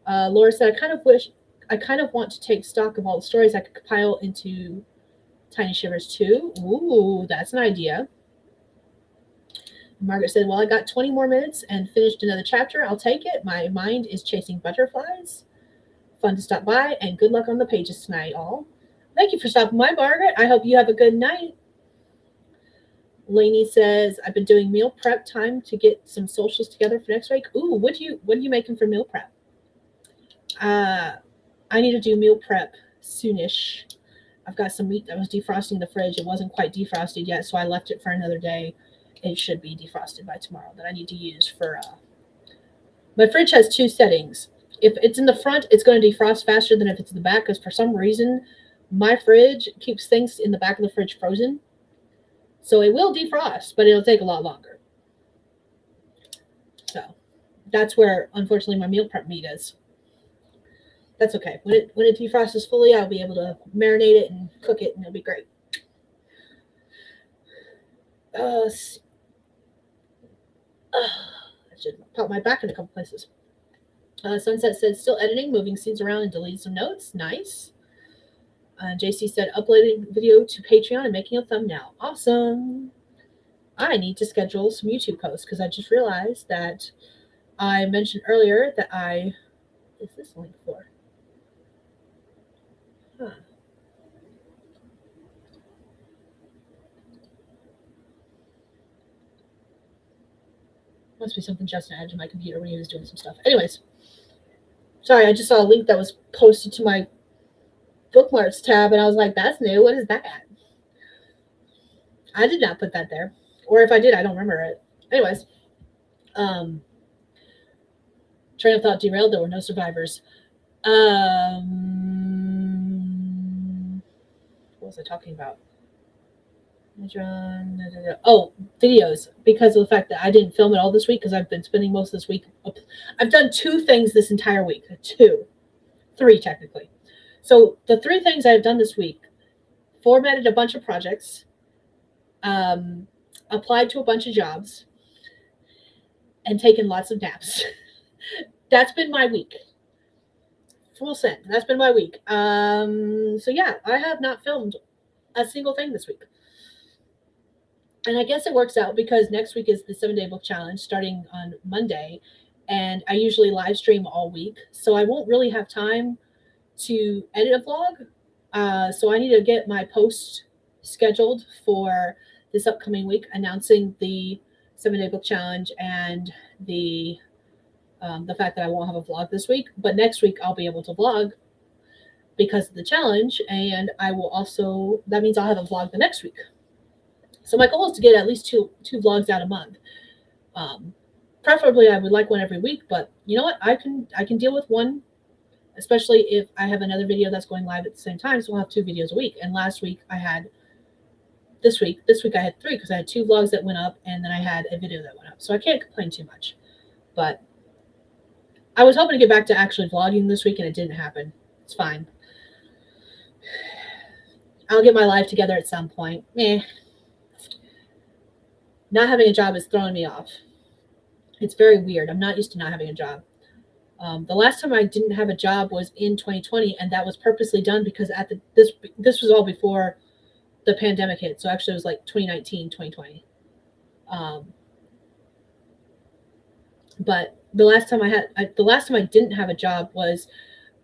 Laura said, I kind of want to take stock of all the stories I could compile into Tiny Shivers too. Ooh, that's an idea. Margaret said, well, I got 20 more minutes and finished another chapter. I'll take it. My mind is chasing butterflies. Fun to stop by, and good luck on the pages tonight, all. Thank you for stopping by, Margaret. I hope you have a good night. Lainey says, I've been doing meal prep time to get some socials together for next week. Ooh, what are you making for meal prep? I need to do meal prep soonish. I've got some meat that was defrosting the fridge. It wasn't quite defrosted yet, so I left it for another day. It should be defrosted by tomorrow that I need to use for my fridge has two settings. If it's in the front, it's going to defrost faster than if it's in the back, because for some reason my fridge keeps things in the back of the fridge frozen. So it will defrost, but it'll take a lot longer. So that's where, unfortunately, my meal prep meat is. That's okay. When it defrosts fully, I'll be able to marinate it and cook it, and it'll be great. I should pop my back in a couple places. Sunset said, still editing, moving scenes around and deleting some notes. Nice. JC said, uploading video to Patreon and making a thumbnail. Awesome. I need to schedule some YouTube posts because I just realized that I mentioned earlier that is this link for? Huh. Must be something Justin added to my computer when he was doing some stuff. Anyways, sorry, I just saw a link that was posted to my bookmarks tab, and I was like, that's new. What is that? I did not put that there. Or if I did, I don't remember it. Anyways, train of thought derailed. There were no survivors. What was I talking about? Oh, videos, because of the fact that I didn't film it all this week, because I've been spending most of this week. I've done 2 things this entire week. 3 technically. So the 3 things I've done this week: formatted a bunch of projects, applied to a bunch of jobs, and taken lots of naps. That's been my week. Full send. That's been my week. So yeah, I have not filmed a single thing this week. And I guess it works out because next week is the 7-day book challenge starting on Monday. And I usually live stream all week. So I won't really have time to edit a vlog. So I need to get my post scheduled for this upcoming week, announcing the 7-day book challenge and the fact that I won't have a vlog this week. But next week I'll be able to vlog because of the challenge. And I will also, that means I'll have a vlog the next week. So my goal is to get at least two vlogs out a month. Preferably, I would like one every week, but you know what? I can deal with one, especially if I have another video that's going live at the same time. So we'll have 2 videos a week. And this week I had 3 because I had 2 vlogs that went up, and then I had a video that went up. So I can't complain too much. But I was hoping to get back to actually vlogging this week, and it didn't happen. It's fine. I'll get my life together at some point. Not having a job is throwing me off. It's very weird. I'm not used to not having a job. The last time I didn't have a job was in 2020, and that was purposely done because this was all before the pandemic hit. So actually it was like 2019, 2020. But the last time I didn't have a job was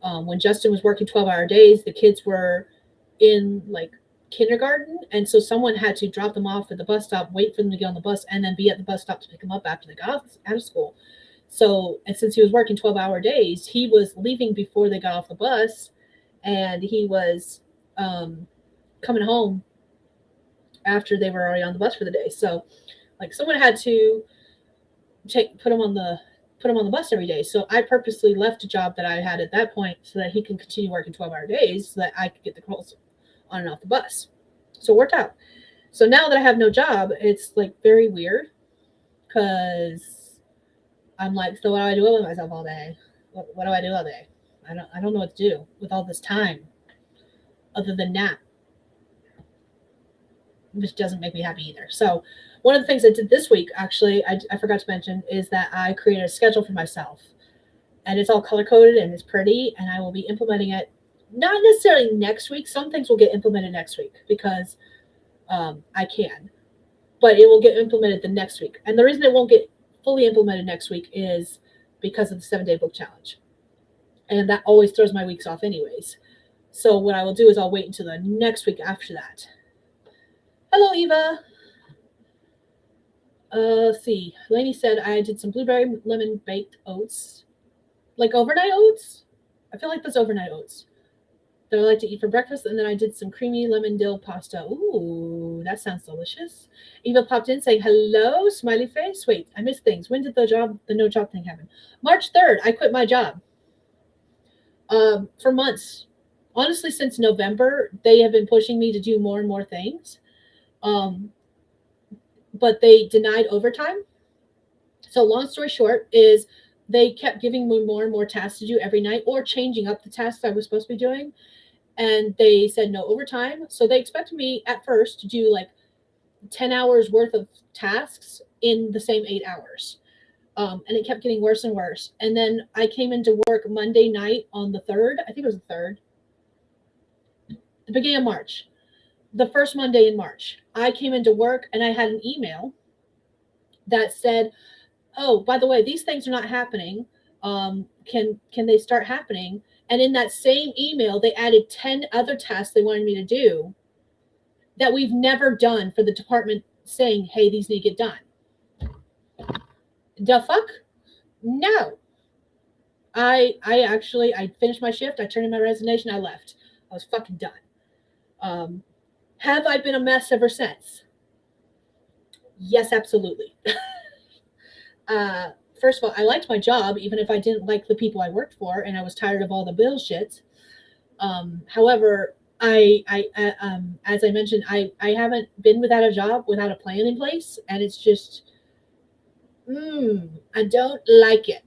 when Justin was working 12-hour days. The kids were in like kindergarten, and so someone had to drop them off at the bus stop, wait for them to get on the bus, and then be at the bus stop to pick them up after they got out of school. So, and since he was working 12-hour days, he was leaving before they got off the bus, and he was coming home after they were already on the bus for the day. So like someone had to put him on the bus every day. So I purposely left a job that I had at that point so that he can continue working 12-hour days so that I could get the girls on and off the bus. So it worked out. So now that I have no job, it's like very weird because I'm like, so what do I do with myself all day? What do I do all day? I don't know what to do with all this time other than nap, which doesn't make me happy either. So one of the things I did this week, actually, I forgot to mention, is that I created a schedule for myself. And it's all color-coded and it's pretty, and I will be implementing it, not necessarily next week. Some things will get implemented next week because I can. But it will get implemented the next week. And the reason it won't get fully implemented next week is because of the 7-day book challenge. And that always throws my weeks off anyways. So what I will do is I'll wait until the next week after that. Hello, Eva. Let's see. Lainey said I did some blueberry lemon baked oats. Like overnight oats? I feel like that's overnight oats that I like to eat for breakfast. And then I did some creamy lemon dill pasta. Ooh, that sounds delicious. Eva popped in saying, hello, smiley face. Wait, I missed things. When did the no job thing happen? March 3rd, I quit my job. For months. Honestly, since November, they have been pushing me to do more and more things. But they denied overtime. So long story short is they kept giving me more and more tasks to do every night or changing up the tasks I was supposed to be doing. And they said no overtime. So they expected me at first to do like 10 hours worth of tasks in the same 8 hours. And it kept getting worse and worse. And then I came into work Monday night on the 3rd. I think it was the 3rd. The beginning of March. The first Monday in March. I came into work and I had an email that said, oh, by the way, these things are not happening. Can they start happening? And in that same email, they added 10 other tasks they wanted me to do that we've never done for the department, saying, hey, these need to get done. The fuck? No. I finished my shift. I turned in my resignation. I left. I was fucking done. Have I been a mess ever since? Yes, absolutely. First of all, I liked my job, even if I didn't like the people I worked for, and I was tired of all the bullshit. However, as I mentioned, I haven't been without a job, without a plan in place, and it's just, I don't like it.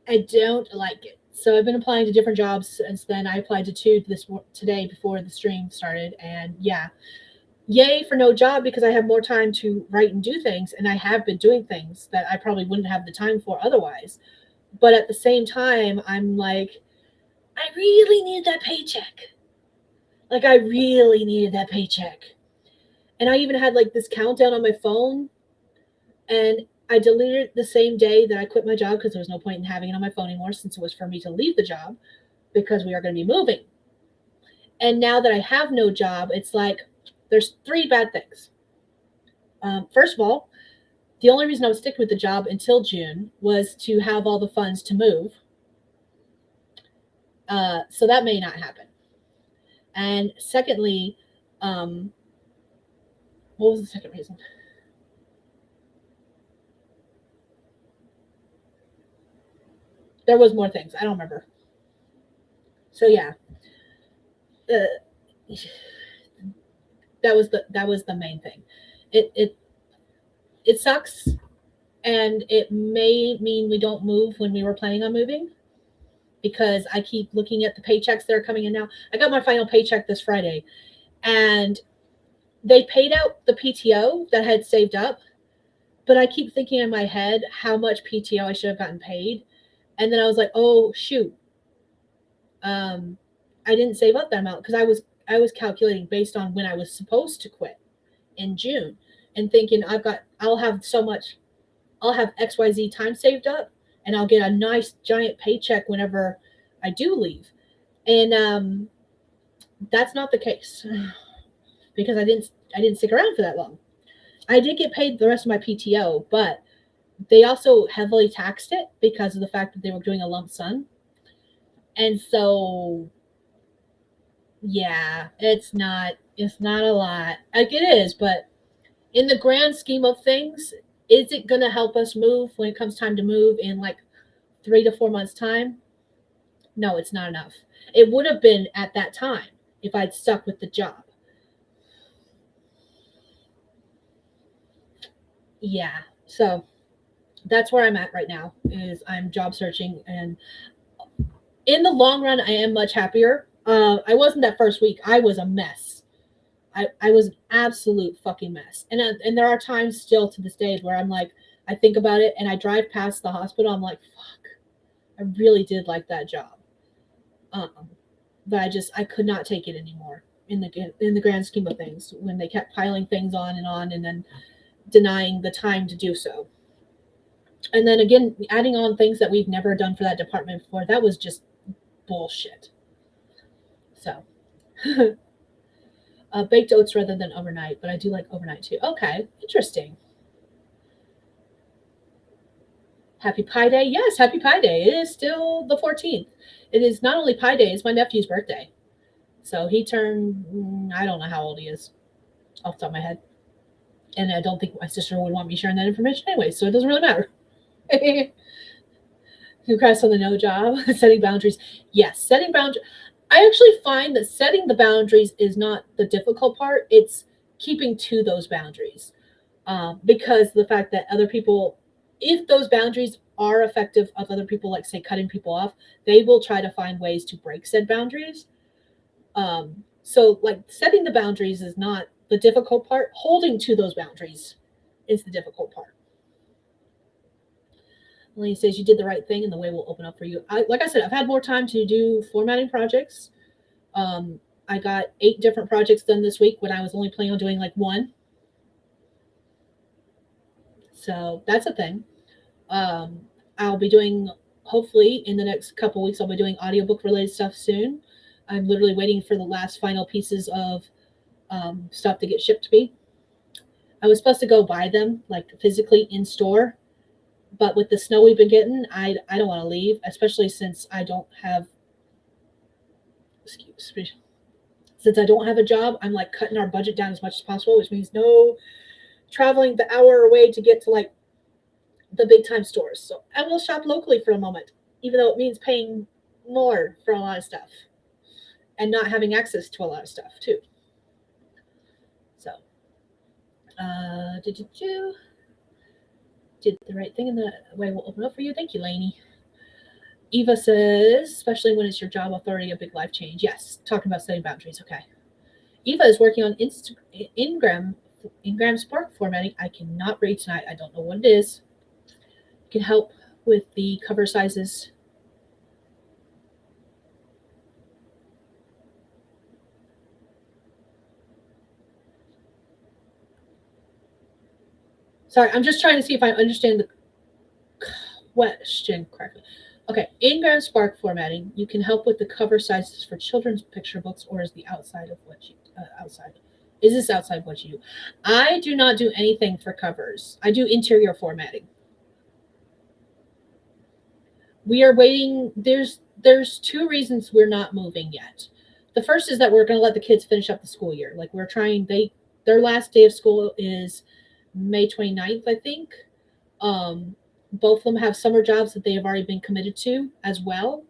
I don't like it. So I've been applying to different jobs since then. I applied to 2 today before the stream started, and yeah, yay for no job because I have more time to write and do things, and I have been doing things that I probably wouldn't have the time for otherwise. But at the same time, I'm like, I really need that paycheck. Like, I really needed that paycheck. And I even had like this countdown on my phone, and I deleted it the same day that I quit my job because there was no point in having it on my phone anymore since it was for me to leave the job because we are going to be moving. And now that I have no job, it's like, there's 3 bad things. First of all, the only reason I was sticking with the job until June was to have all the funds to move. So that may not happen. And secondly, what was the second reason? There was more things. I don't remember. So yeah. That was the main thing. It sucks, and it may mean we don't move when we were planning on moving, because I keep looking at the paychecks that are coming in now. I got my final paycheck this Friday, and they paid out the PTO that I had saved up, but I keep thinking in my head how much PTO I should have gotten paid, and then I was like, oh shoot, I didn't save up that amount because was calculating based on when I was supposed to quit in June, and thinking I'll have XYZ time saved up, and I'll get a nice giant paycheck whenever I do leave. And that's not the case, because I didn't stick around for that long. I did get paid the rest of my PTO, but they also heavily taxed it because of the fact that they were doing a lump sum. And so, yeah, it's not a lot. Like, it is, but in the grand scheme of things, is it going to help us move when it comes time to move in like 3 to 4 months time? No, it's not enough. It would have been at that time if I'd stuck with the job. Yeah, so that's where I'm at right now, is I'm job searching, and in the long run, I am much happier. I wasn't that first week. I was a mess. I was an absolute fucking mess. And there are times still to this day where I'm like, I think about it and I drive past the hospital. I'm like, fuck, I really did like that job. But I could not take it anymore in the grand scheme of things, when they kept piling things on and then denying the time to do so. And then again, adding on things that we've never done for that department before. That was just bullshit. So baked oats rather than overnight, but I do like overnight too. Okay, interesting. Happy Pie Day. Yes, happy Pie Day. It is still the 14th. It is not only Pie Day, it's my nephew's birthday. So he turned, I don't know how old he is off the top of my head. And I don't think my sister would want me sharing that information anyway, so it doesn't really matter. Congrats on the no job. Setting boundaries. Yes, setting boundaries. I actually find that setting the boundaries is not the difficult part. It's keeping to those boundaries. Because the fact that other people, if those boundaries are effective of other people, like say cutting people off, they will try to find ways to break said boundaries. So like setting the boundaries is not the difficult part. Holding to those boundaries is the difficult part. Elaine says you did the right thing and the way will open up for you. Like I said, I've had more time to do formatting projects. I got 8 different projects done this week when I was only planning on doing like 1. So that's a thing. I'll be doing, hopefully in the next couple weeks, I'll be doing audiobook related stuff soon. I'm literally waiting for the last final pieces of stuff to get shipped to me. I was supposed to go buy them like physically in store, but with the snow we've been getting, I don't want to leave, especially since I don't have, excuse me, since I don't have a job. I'm like cutting our budget down as much as possible, which means no traveling the hour away to get to like the big time stores. So I will shop locally for a moment, even though it means paying more for a lot of stuff and not having access to a lot of stuff too. So, did the right thing and the way will open up for you. Thank you, Lainey. Eva says, especially when it's your job authority, a big life change. Yes, talking about setting boundaries. Okay. Eva is working on Ingram Spark formatting. I cannot read tonight. I don't know what it is. It can help with the cover sizes. Sorry, I'm just trying to see if I understand the question correctly. Okay, Ingram Spark formatting. You can help with the cover sizes for children's picture books, or is the outside of what you outside? Is this outside what you do? I do not do anything for covers. I do interior formatting. We are waiting. There's 2 reasons we're not moving yet. The first is that we're going to let the kids finish up the school year. Like we're trying. Their last day of school is May 29th, I think. Both of them have summer jobs that they have already been committed to as well,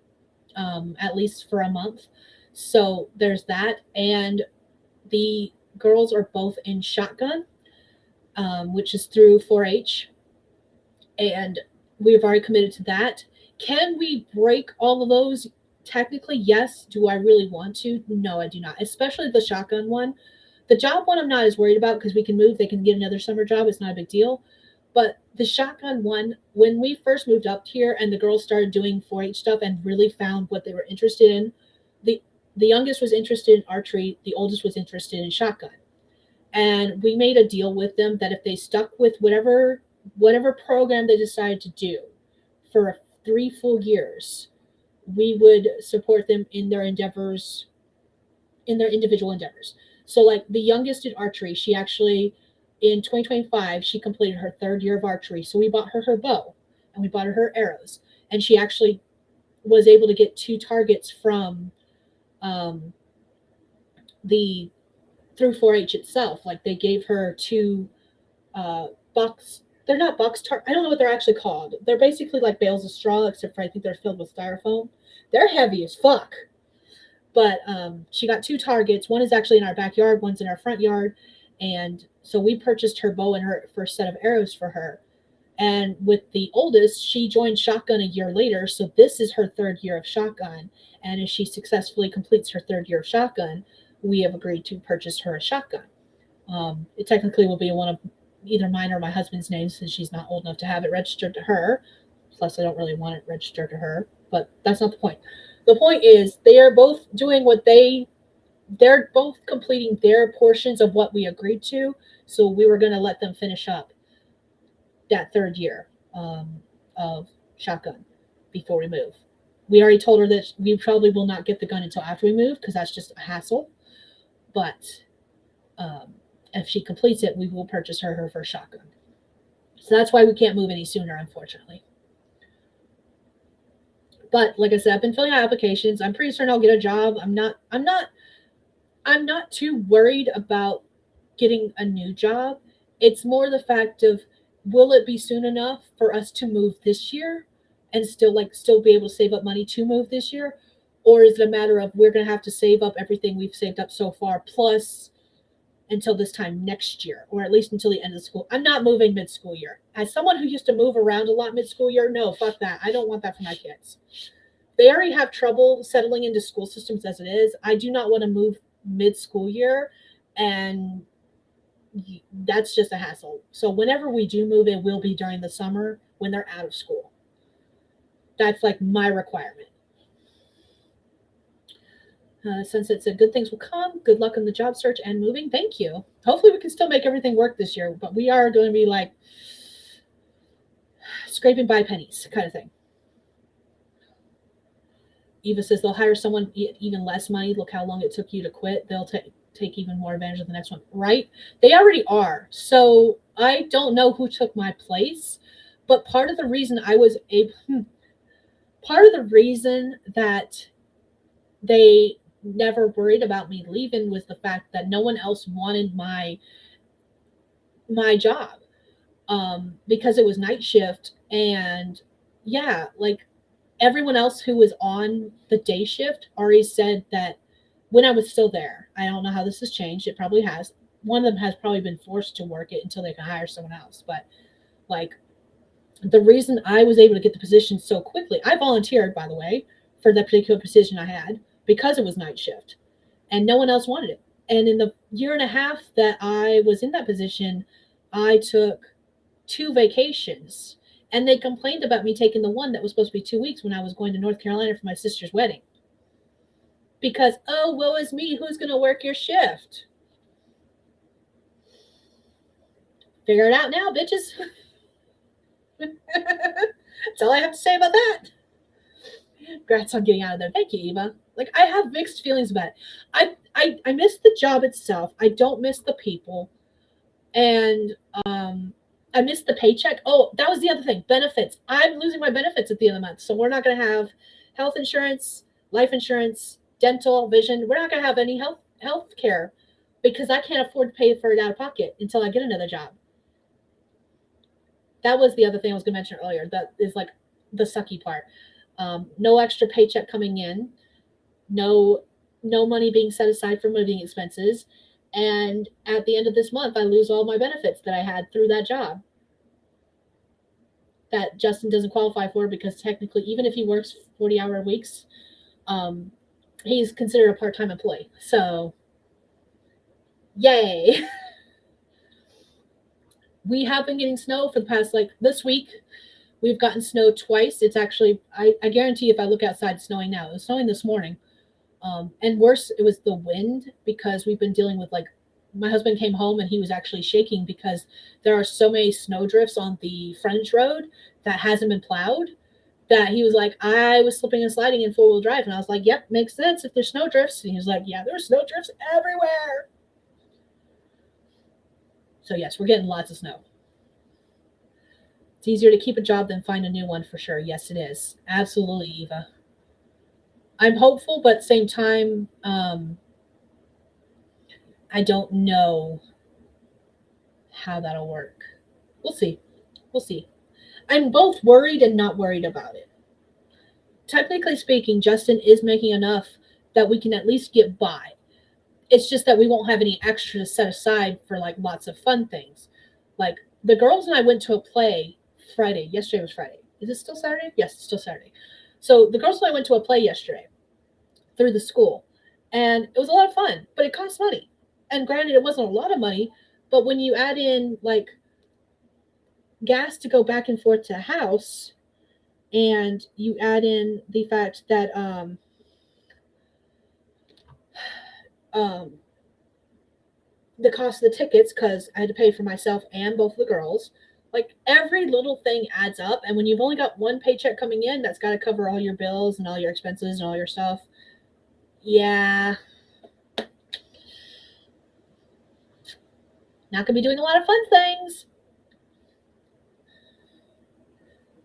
at least for a month. So there's that. And the girls are both in shotgun, which is through 4-H. And we've already committed to that. Can we break all of those? Technically, yes. Do I really want to? No, I do not. Especially the shotgun one. The job one I'm not as worried about because we can move. They can get another summer job. It's not a big deal. But the shotgun one, when we first moved up here and the girls started doing 4-H stuff and really found what they were interested in, the youngest was interested in archery, the oldest was interested in shotgun. And we made a deal with them that if they stuck with whatever program they decided to do for 3 full years, we would support them in their endeavors, in their individual endeavors. So like the youngest in archery, she actually in 2025 she completed her 3rd year of archery. So we bought her bow and we bought her arrows, and she actually was able to get 2 targets from the through 4-H itself. Like they gave her 2 box. They're not box I don't know what they're actually called. They're basically like bales of straw, except for I think they're filled with styrofoam. They're heavy as fuck. But she got 2 targets. One is actually in our backyard, one's in our front yard. And so we purchased her bow and her first set of arrows for her. And with the oldest, she joined shotgun a year later. So this is her 3rd year of shotgun. And if she successfully completes her 3rd year of shotgun, we have agreed to purchase her a shotgun. It technically will be one of either mine or my husband's names, since she's not old enough to have it registered to her. Plus, I don't really want it registered to her, but that's not the point. The point is they are both doing what they're both completing their portions of what we agreed to. So we were going to let them finish up that 3rd year of shotgun before we move. We already told her that we probably will not get the gun until after we move, because that's just a hassle. But if she completes it, we will purchase her first shotgun. So that's why we can't move any sooner, unfortunately. But like I said, I've been filling out applications. I'm pretty certain I'll get a job. I'm not too worried about getting a new job. It's more the fact of, will it be soon enough for us to move this year and still be able to save up money to move this year? Or is it a matter of we're going to have to save up everything we've saved up so far, plus until this time next year, or at least until the end of the school? I'm not moving mid-school year. As someone who used to move around a lot mid-school year, no, fuck that. I don't want that for my kids. They already have trouble settling into school systems as it is. I do not want to move mid-school year, and that's just a hassle. So whenever we do move, it will be during the summer when they're out of school. That's like my requirement. Sunset said, good things will come. Good luck on the job search and moving. Thank you. Hopefully we can still make everything work this year, but we are going to be like scraping by pennies kind of thing. Eva says they'll hire someone even less money. Look how long it took you to quit. They'll take even more advantage of the next one. Right? They already are. So I don't know who took my place, but part of the reason that they never worried about me leaving was the fact that no one else wanted my job, because it was night shift. And yeah, like everyone else who was on the day shift already said that when I was still there. I don't know how this has changed. It probably has. One of them has probably been forced to work it until they can hire someone else. But like the reason I was able to get the position so quickly, I volunteered, by the way, for that particular position I had, because it was night shift and no one else wanted it. And in the year and a half that I was in that position, I took 2 vacations, and they complained about me taking the one that was supposed to be 2 weeks when I was going to North Carolina for my sister's wedding. Because, oh, woe is me, who's going to work your shift? Figure it out now, bitches. That's all I have to say about that. Congrats on getting out of there. Thank you, Eva. Like, I have mixed feelings about it. I miss the job itself. I don't miss the people. And I miss the paycheck. Oh, that was the other thing. Benefits. I'm losing my benefits at the end of the month. So we're not going to have health insurance, life insurance, dental, vision. We're not going to have any health care because I can't afford to pay for it out of pocket until I get another job. That was the other thing I was going to mention earlier. That is like the sucky part. No extra paycheck coming in. No money being set aside for moving expenses. And at the end of this month, I lose all my benefits that I had through that job that Justin doesn't qualify for, because technically, even if he works 40-hour weeks, he's considered a part-time employee. So, yay. We have been getting snow for the past, this week, we've gotten snow twice. It's actually, I guarantee if I look outside, it's snowing now. It was snowing this morning. And worse, it was the wind, because we've been dealing with, like, my husband came home and he was actually shaking because there are so many snow drifts on the frontage road that hasn't been plowed, that he was like, I was slipping and sliding in 4-wheel drive. And I was like, yep, makes sense if there's snow drifts. And he was like, yeah, there's snow drifts everywhere. So yes, we're getting lots of snow. It's easier to keep a job than find a new one, for sure. Yes, it is. Absolutely, Eva. I'm hopeful, but at the same time, I don't know how that'll work. We'll see. We'll see. I'm both worried and not worried about it. Technically speaking, Justin is making enough that we can at least get by. It's just that we won't have any extra to set aside for, like, lots of fun things. Like, the girls and I went to a play Friday. Yesterday was Friday. Is it still Saturday? Yes, it's still Saturday. So the girls and I went to a play yesterday through the school, and it was a lot of fun, but it cost money. And granted, it wasn't a lot of money, but when you add in, like, gas to go back and forth to the house, and you add in the fact that the cost of the tickets, because I had to pay for myself and both of the girls, like, every little thing adds up. And when you've only got one paycheck coming in, that's got to cover all your bills and all your expenses and all your stuff. Yeah, not gonna be doing a lot of fun things.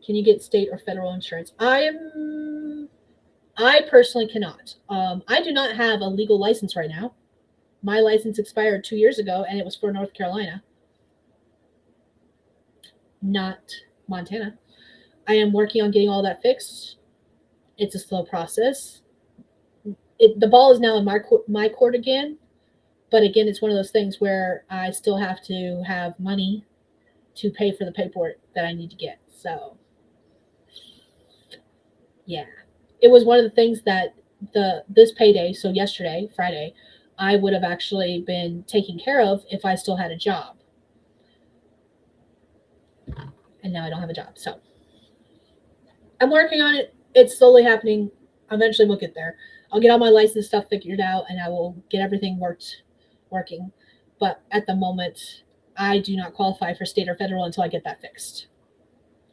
Can you get state or federal insurance? I personally cannot. I do not have a legal license right now. My license expired 2 years ago, and it was for North Carolina, not Montana. I am working on getting all that fixed. It's a slow process. The ball is now in my court again, but again, it's one of those things where I still have to have money to pay for the paperwork that I need to get. So, yeah, it was one of the things that this payday, so yesterday, Friday, I would have actually been taken care of if I still had a job. And now I don't have a job. So I'm working on it. It's slowly happening. Eventually we'll get there. I'll get all my license stuff figured out, and I will get everything working. But at the moment, I do not qualify for state or federal until I get that fixed.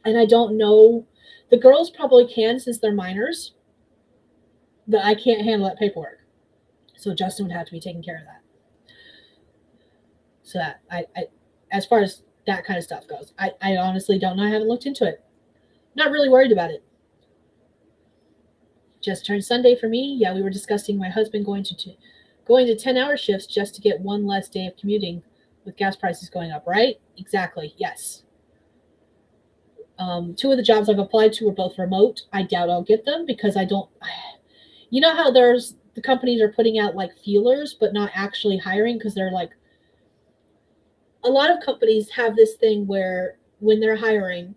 And I don't know. The girls probably can, since they're minors, but I can't handle that paperwork. So Justin would have to be taking care of that. So that I as far as that kind of stuff goes, I honestly don't know. I haven't looked into it. Not really worried about it. Just turned Sunday for me. Yeah, we were discussing my husband going to 10-hour shifts just to get one less day of commuting with gas prices going up, right? Exactly. Yes. 2 of the jobs I've applied to are both remote. I doubt I'll get them because I don't. You know how the companies are putting out, like, feelers, but not actually hiring, because they're like, a lot of companies have this thing where when they're hiring,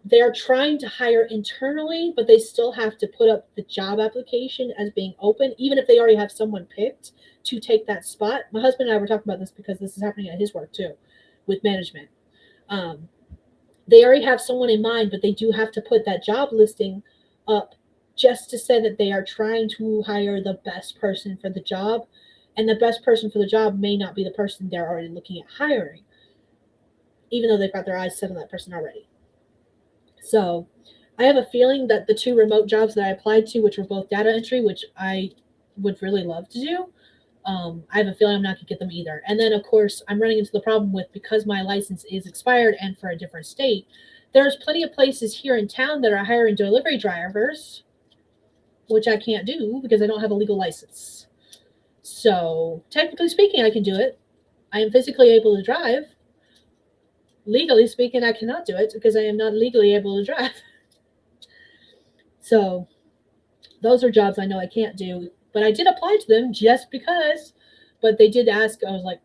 they're trying to hire internally, but they still have to put up the job application as being open, even if they already have someone picked to take that spot. My husband and I were talking about this because this is happening at his work too, with management. They already have someone in mind, but they do have to put that job listing up just to say that they are trying to hire the best person for the job. And the best person for the job may not be the person they're already looking at hiring, even though they've got their eyes set on that person already. So I have a feeling that the 2 remote jobs that I applied to, which were both data entry, which I would really love to do, I have a feeling I'm not going to get them either. And then, of course, I'm running into the problem with, because my license is expired and for a different state, there's plenty of places here in town that are hiring delivery drivers, which I can't do because I don't have a legal license. So technically speaking, I can do it. I am physically able to drive. Legally speaking, I cannot do it because I am not legally able to drive. So those are jobs I know I can't do, but I did apply to them just because. But they did ask, I was like,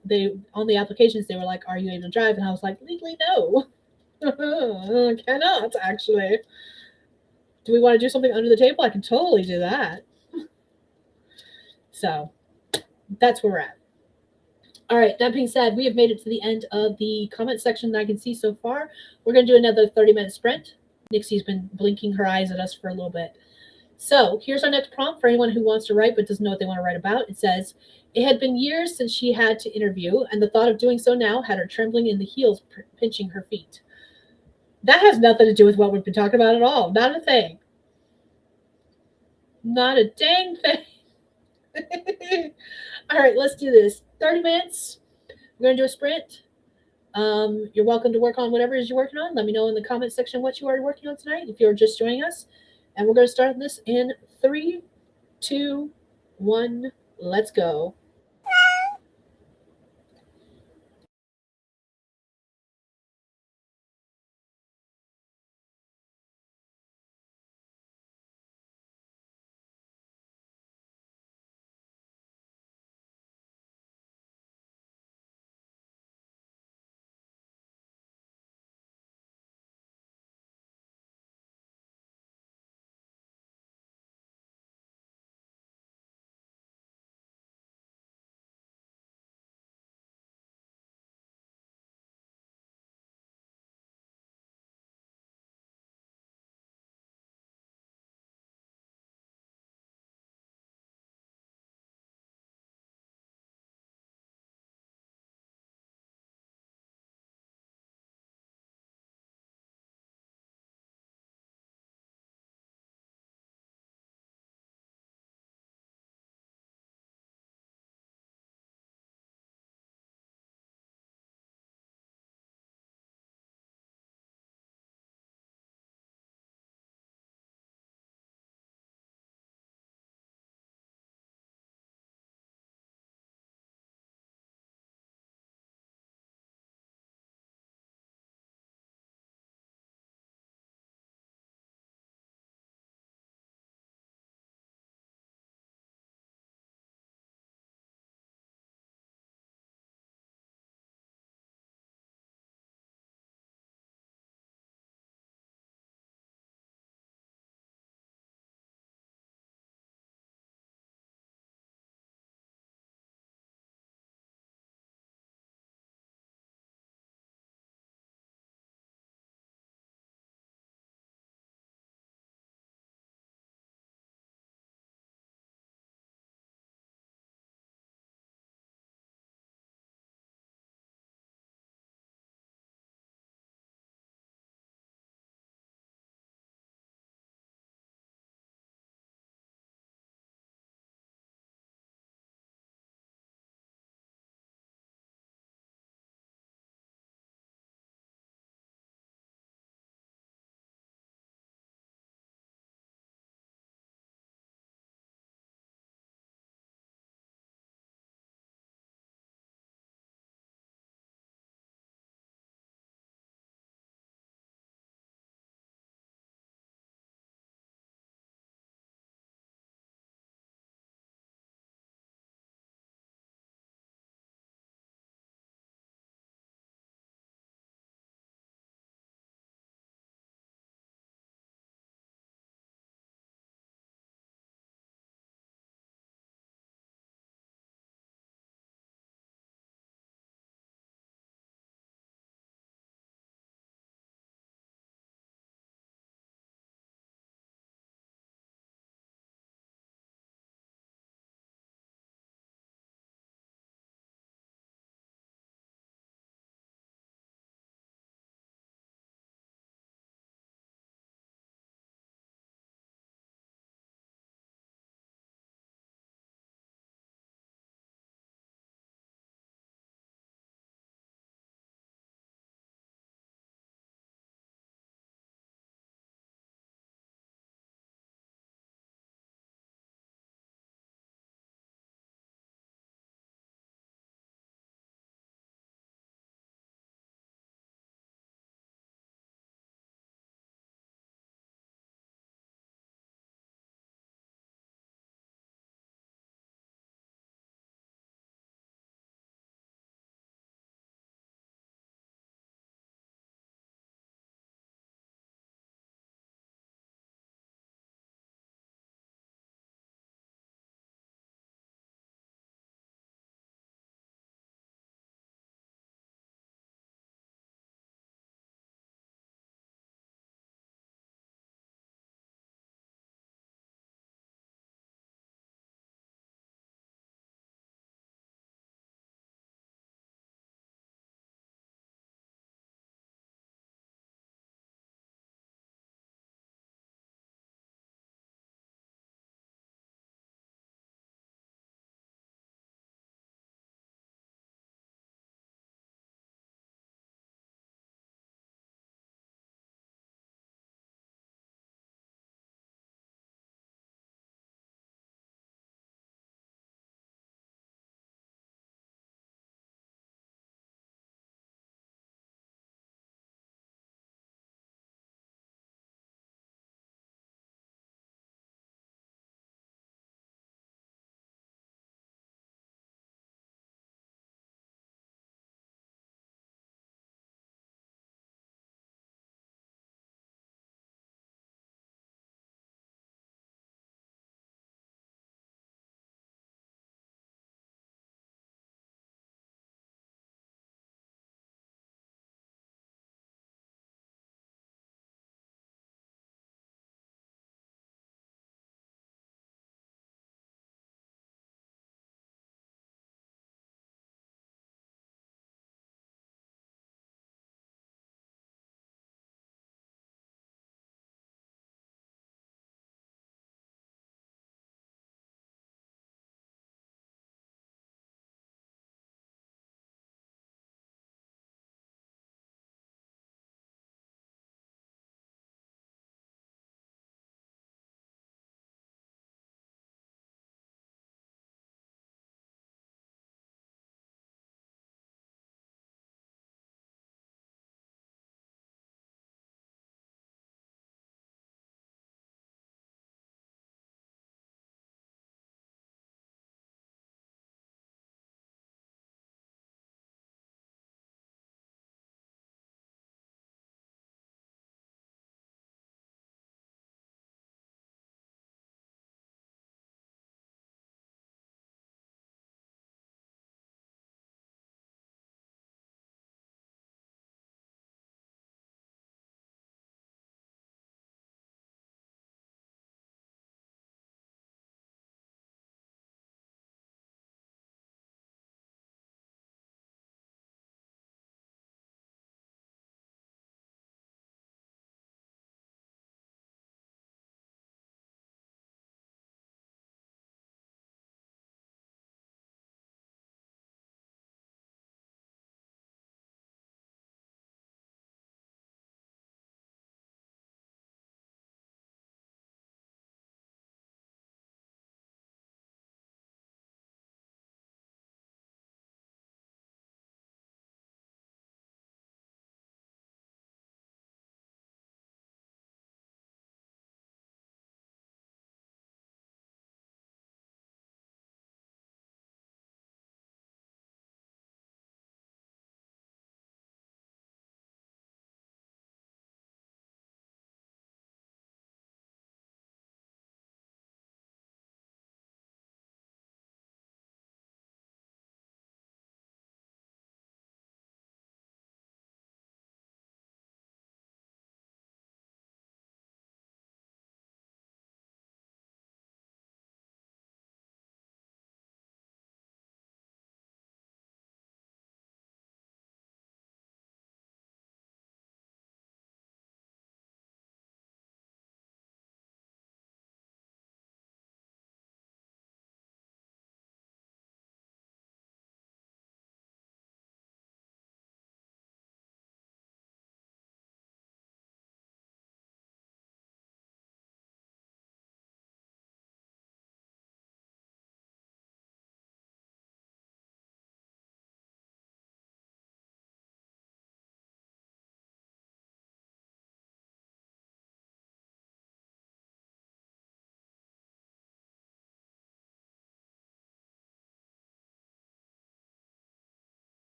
on the applications, they were like, are you able to drive? And I was like, legally, no. I cannot, actually. Do we want to do something under the table? I can totally do that. So that's where we're at. All right, that being said, we have made it to the end of the comment section that I can see so far. We're going to do another 30-minute sprint. Nixie's been blinking her eyes at us for a little bit. So here's our next prompt for anyone who wants to write but doesn't know what they want to write about. It says, it had been years since she had to interview, and the thought of doing so now had her trembling in the heels, pinching her feet. That has nothing to do with what we've been talking about at all. Not a thing. Not a dang thing. All right, let's do this. 30 minutes. We're going to do a sprint. You're welcome to work on whatever it is you're working on. Let me know in the comment section what you are working on tonight if you're just joining us. And we're going to start this in 3, 2, 1. Let's go.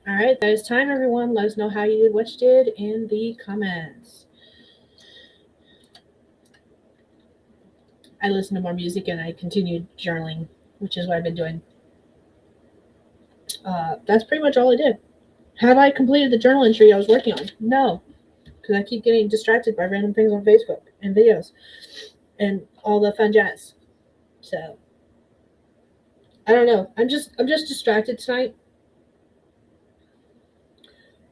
All right, that is time, everyone. Let us know how you did, what you did in the comments. I listened to more music and I continued journaling, which is what I've been doing. That's pretty much all I did. Have I completed the journal entry I was working on? No, because I keep getting distracted by random things on Facebook and videos and all the fun jazz. So I don't know. I'm just distracted tonight.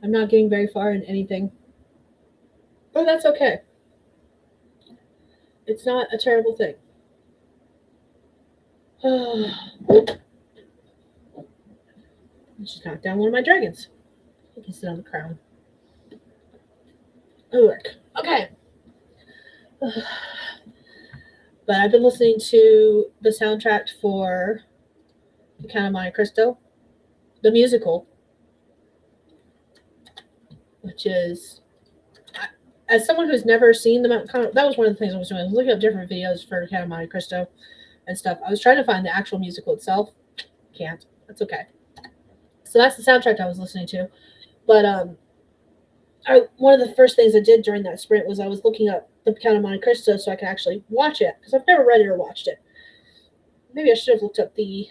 I'm not getting very far in anything. But that's okay. It's not a terrible thing. I just knocked down one of my dragons. He can sit on the crown. It'll work. Okay. But I've been listening to the soundtrack for The Count of Monte Cristo, the musical, which is, as someone who's never seen that was one of the things I was doing. I was looking up different videos for The Count of Monte Cristo and stuff. I was trying to find the actual musical itself. Can't. That's okay. So that's the soundtrack I was listening to. But one of the first things I did during that sprint was I was looking up The Count of Monte Cristo so I could actually watch it, because I've never read it or watched it. Maybe I should have looked up the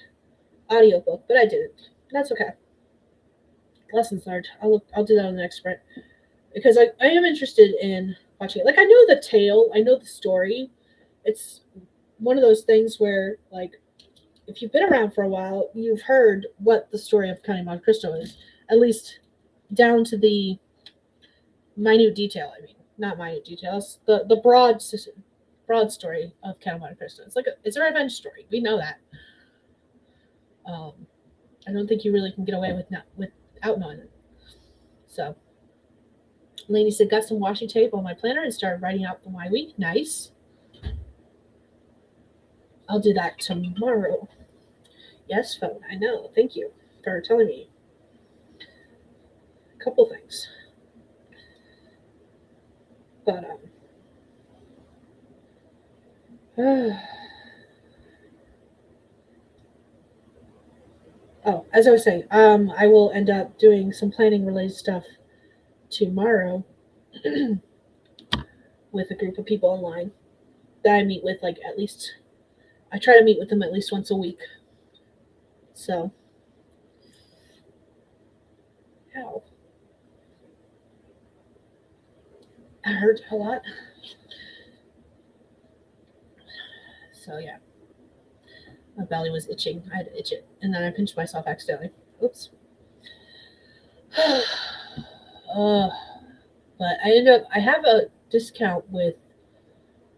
audiobook, but I didn't. That's okay. Lessons learned. I'll do that on the next sprint, because I am interested in watching it. Like, I know the tale, I know the story. It's one of those things where, like, if you've been around for a while, you've heard what the story of Count of Monte Cristo is, at least down to the minute detail. I mean, not minute details, the broad story of Count of Monte Cristo. It's a revenge story. We know that. I don't think you really can get away without knowing it. So, Lainey said, got some washi tape on my planner and started writing out for my week. Nice. I'll do that tomorrow. Yes, phone. I know. Thank you for telling me. A couple things. But oh, as I was saying, I will end up doing some planning related stuff tomorrow with a group of people online that I meet with, like, at least, I try to meet with them at least once a week. So, ow. That hurt a lot. So, yeah. My belly was itching. I had to itch it. And then I pinched myself accidentally. Oops. But I have a discount with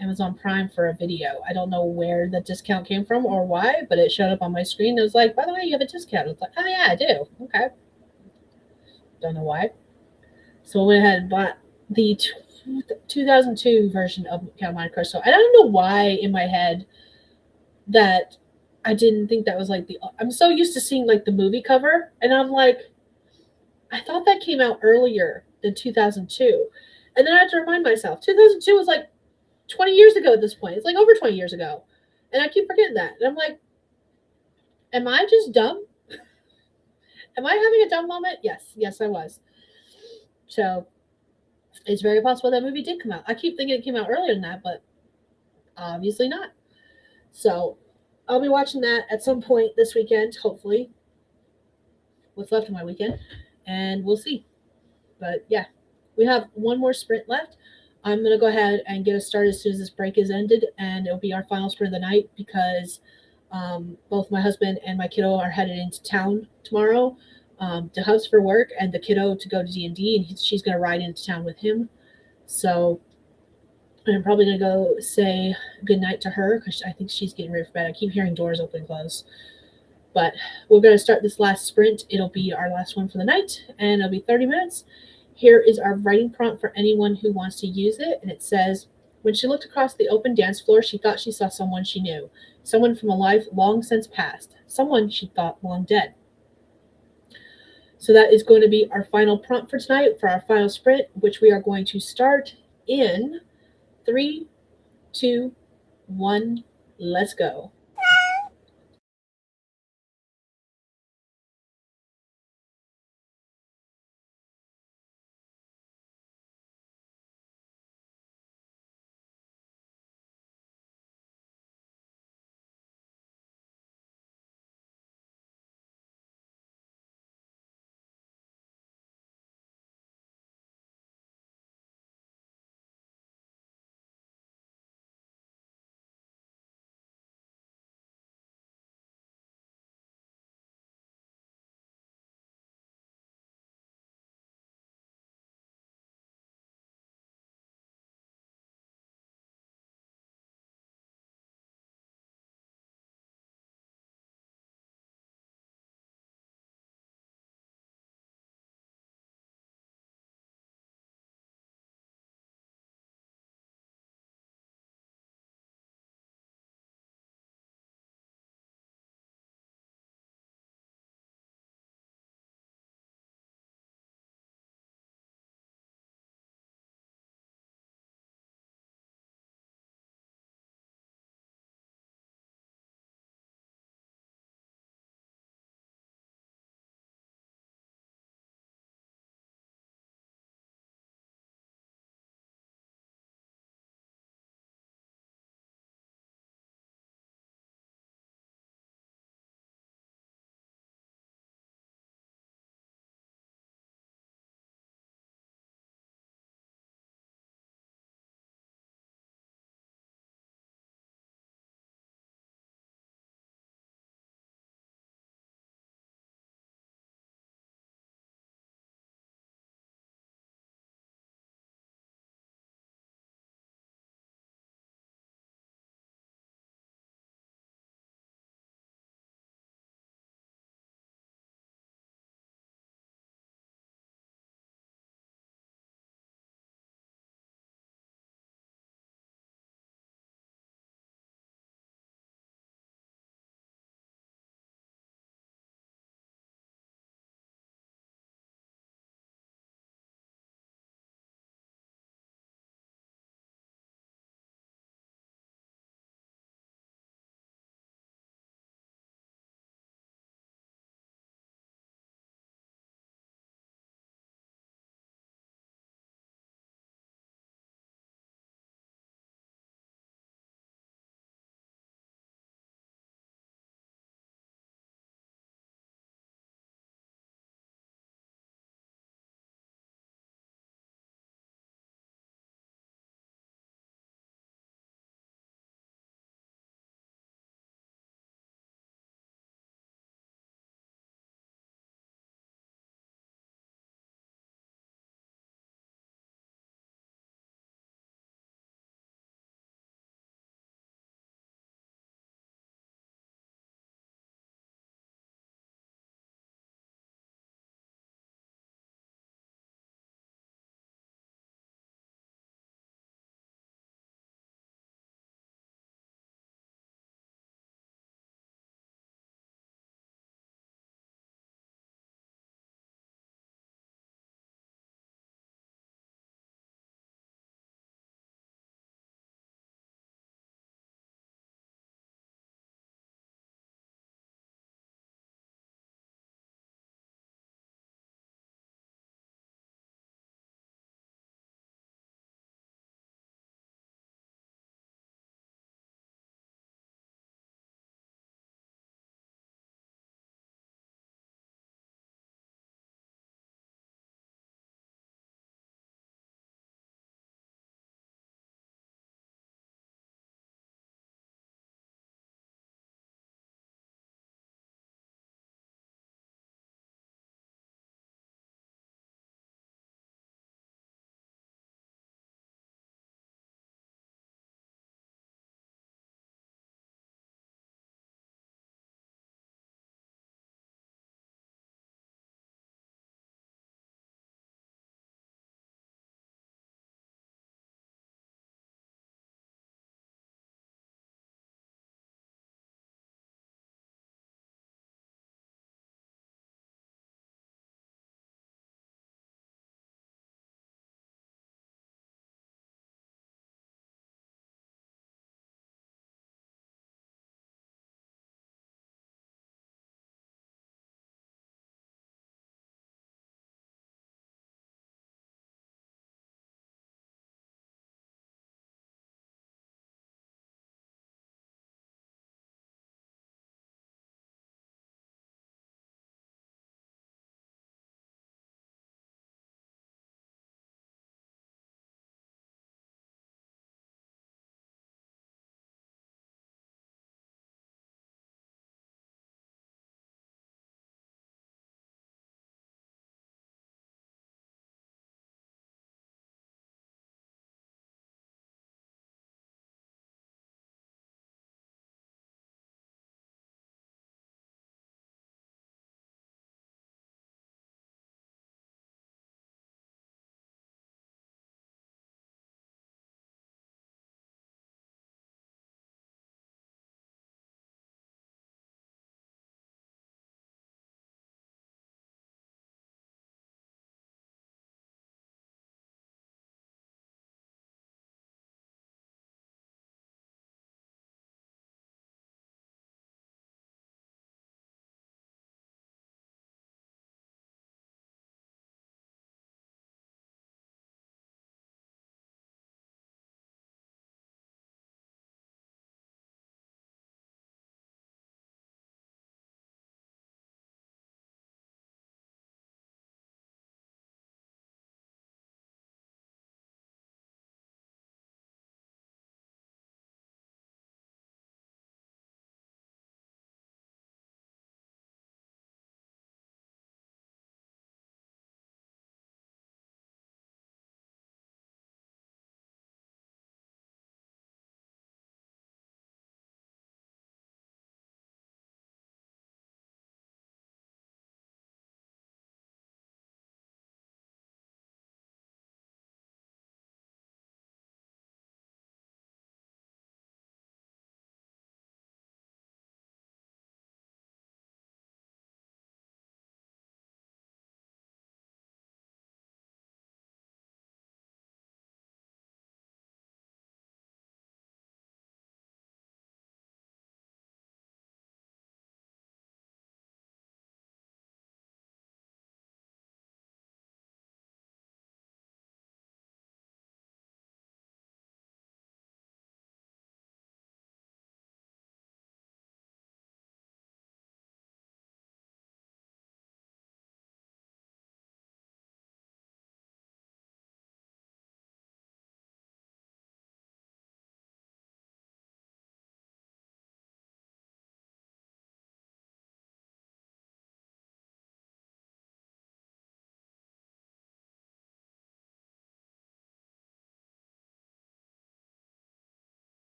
Amazon Prime for a video. I don't know where the discount came from or why, but it showed up on my screen. It was like, by the way, you have a discount. It's like, oh yeah, I do. Okay. Don't know why. So I went ahead and bought the 2002 version of Count of Monte Cristo. I don't know why in my head that I didn't think that was like I'm so used to seeing like the movie cover, and I'm like, I thought that came out earlier than 2002. And then I had to remind myself, 2002 was like 20 years ago at this point. It's like over 20 years ago. And I keep forgetting that. And I'm like, am I just dumb? Am I having a dumb moment? Yes, I was. So it's very possible that movie did come out. I keep thinking it came out earlier than that, but obviously not. So I'll be watching that at some point this weekend, hopefully. What's left of my weekend. And we'll see. But yeah, we have one more sprint left. I'm going to go ahead and get us started as soon as this break is ended, and it'll be our final sprint of the night, because both my husband and my kiddo are headed into town tomorrow to Hubs for work, and the kiddo to go to D&D, and she's going to ride into town with him. So I'm probably going to go say goodnight to her, because I think she's getting ready for bed. I keep hearing doors open and close. But we're going to start this last sprint. It'll be our last one for the night, and it'll be 30 minutes. Here is our writing prompt for anyone who wants to use it, and it says, when she looked across the open dance floor, she thought she saw someone she knew, someone from a life long since past, someone she thought long dead. So that is going to be our final prompt for tonight, for our final sprint, which we are going to start in 3, 2, 1, let's go.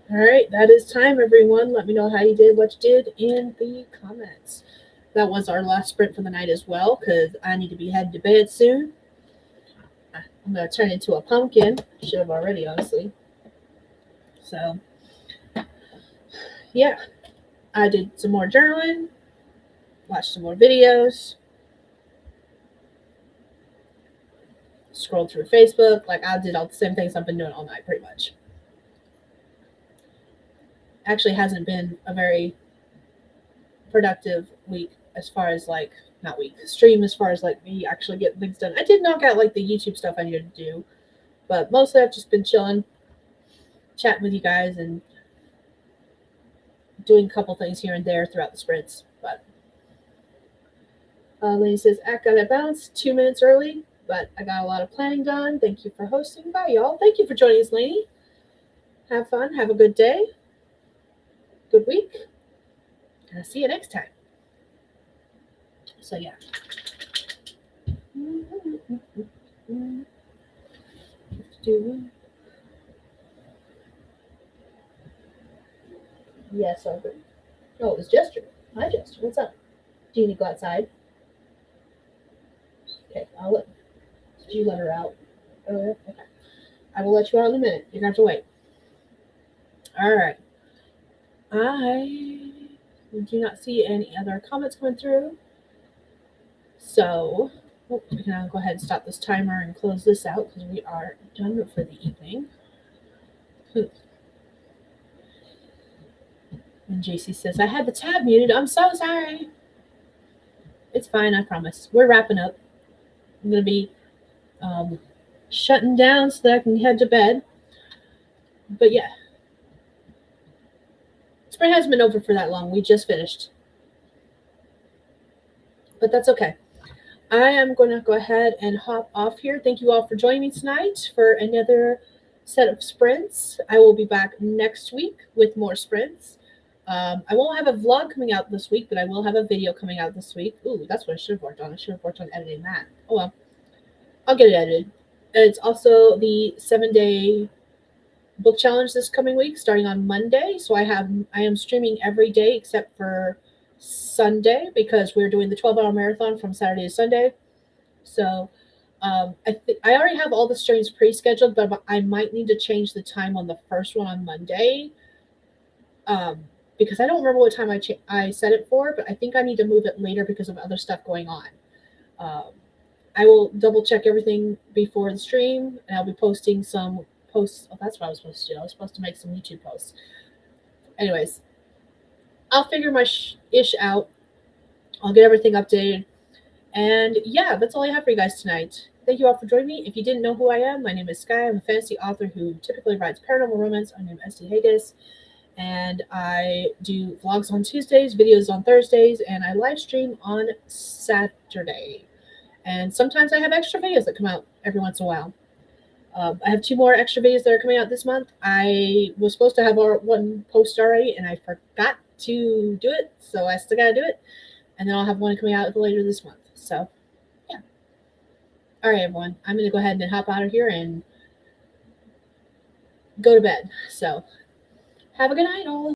All right, that is time, everyone. Let me know how you did, what you did in the comments. That was our last sprint for the night as well, because I need to be heading to bed soon. I'm going to turn into a pumpkin. Should have already, honestly. So, yeah, I did some more journaling, watched some more videos, scrolled through Facebook. Like, I did all the same things I've been doing all night, pretty much. Actually, hasn't been a very productive week as far as like not week stream as far as like me actually getting things done. I did knock out like the YouTube stuff I needed to do, but mostly I've just been chilling, chatting with you guys, and doing a couple things here and there throughout the sprints. But Lainey says, I got to bounce 2 minutes early, but I got a lot of planning done. Thank you for hosting. Bye, y'all. Thank you for joining us, Lainey. Have fun. Have a good day. Good week. And I'll see you next time. So, yeah. Yes, I'll agree. Oh, it was Jester. Hi, Jester. What's up? Do you need to go outside? Okay, I'll let. Did you let her out? Okay. I will let you out in a minute. You're going to have to wait. All right. I do not see any other comments coming through. So, we can now go ahead and stop this timer and close this out because we are done for the evening. And JC says, I had the tab muted. I'm so sorry. It's fine, I promise. We're wrapping up. I'm going to be shutting down so that I can head to bed. But yeah. Spring hasn't been over for that long. We just finished. But that's okay. I am going to go ahead and hop off here. Thank you all for joining me tonight for another set of sprints. I will be back next week with more sprints. I won't have a vlog coming out this week, but I will have a video coming out this week. Ooh, that's what I should have worked on. I should have worked on editing that. Oh well. I'll get it edited. It's also the 7-day book challenge this coming week, starting on Monday. So I am streaming every day except for Sunday because we're doing the 12-hour marathon from Saturday to Sunday. So I already have all the streams pre-scheduled, but I might need to change the time on the first one on Monday. Because I don't remember what time I set it for, but I think I need to move it later because of other stuff going on. I will double check everything before the stream, and I'll be posting some posts. Oh, that's what I was supposed to do. I was supposed to make some YouTube posts. Anyways, I'll figure my ish out. I'll get everything updated. And yeah, that's all I have for you guys tonight. Thank you all for joining me. If you didn't know who I am, my name is Skye. I'm a fantasy author who typically writes paranormal romance. I'm named Hegyes. And I do vlogs on Tuesdays, videos on Thursdays, and I live stream on Saturday. And sometimes I have extra videos that come out every once in a while. I have 2 more extra videos that are coming out this month. I was supposed to have one post already, and I forgot to do it, so I still got to do it. And then I'll have one coming out later this month. So, yeah. All right, everyone. I'm going to go ahead and hop out of here and go to bed. So, have a good night, all.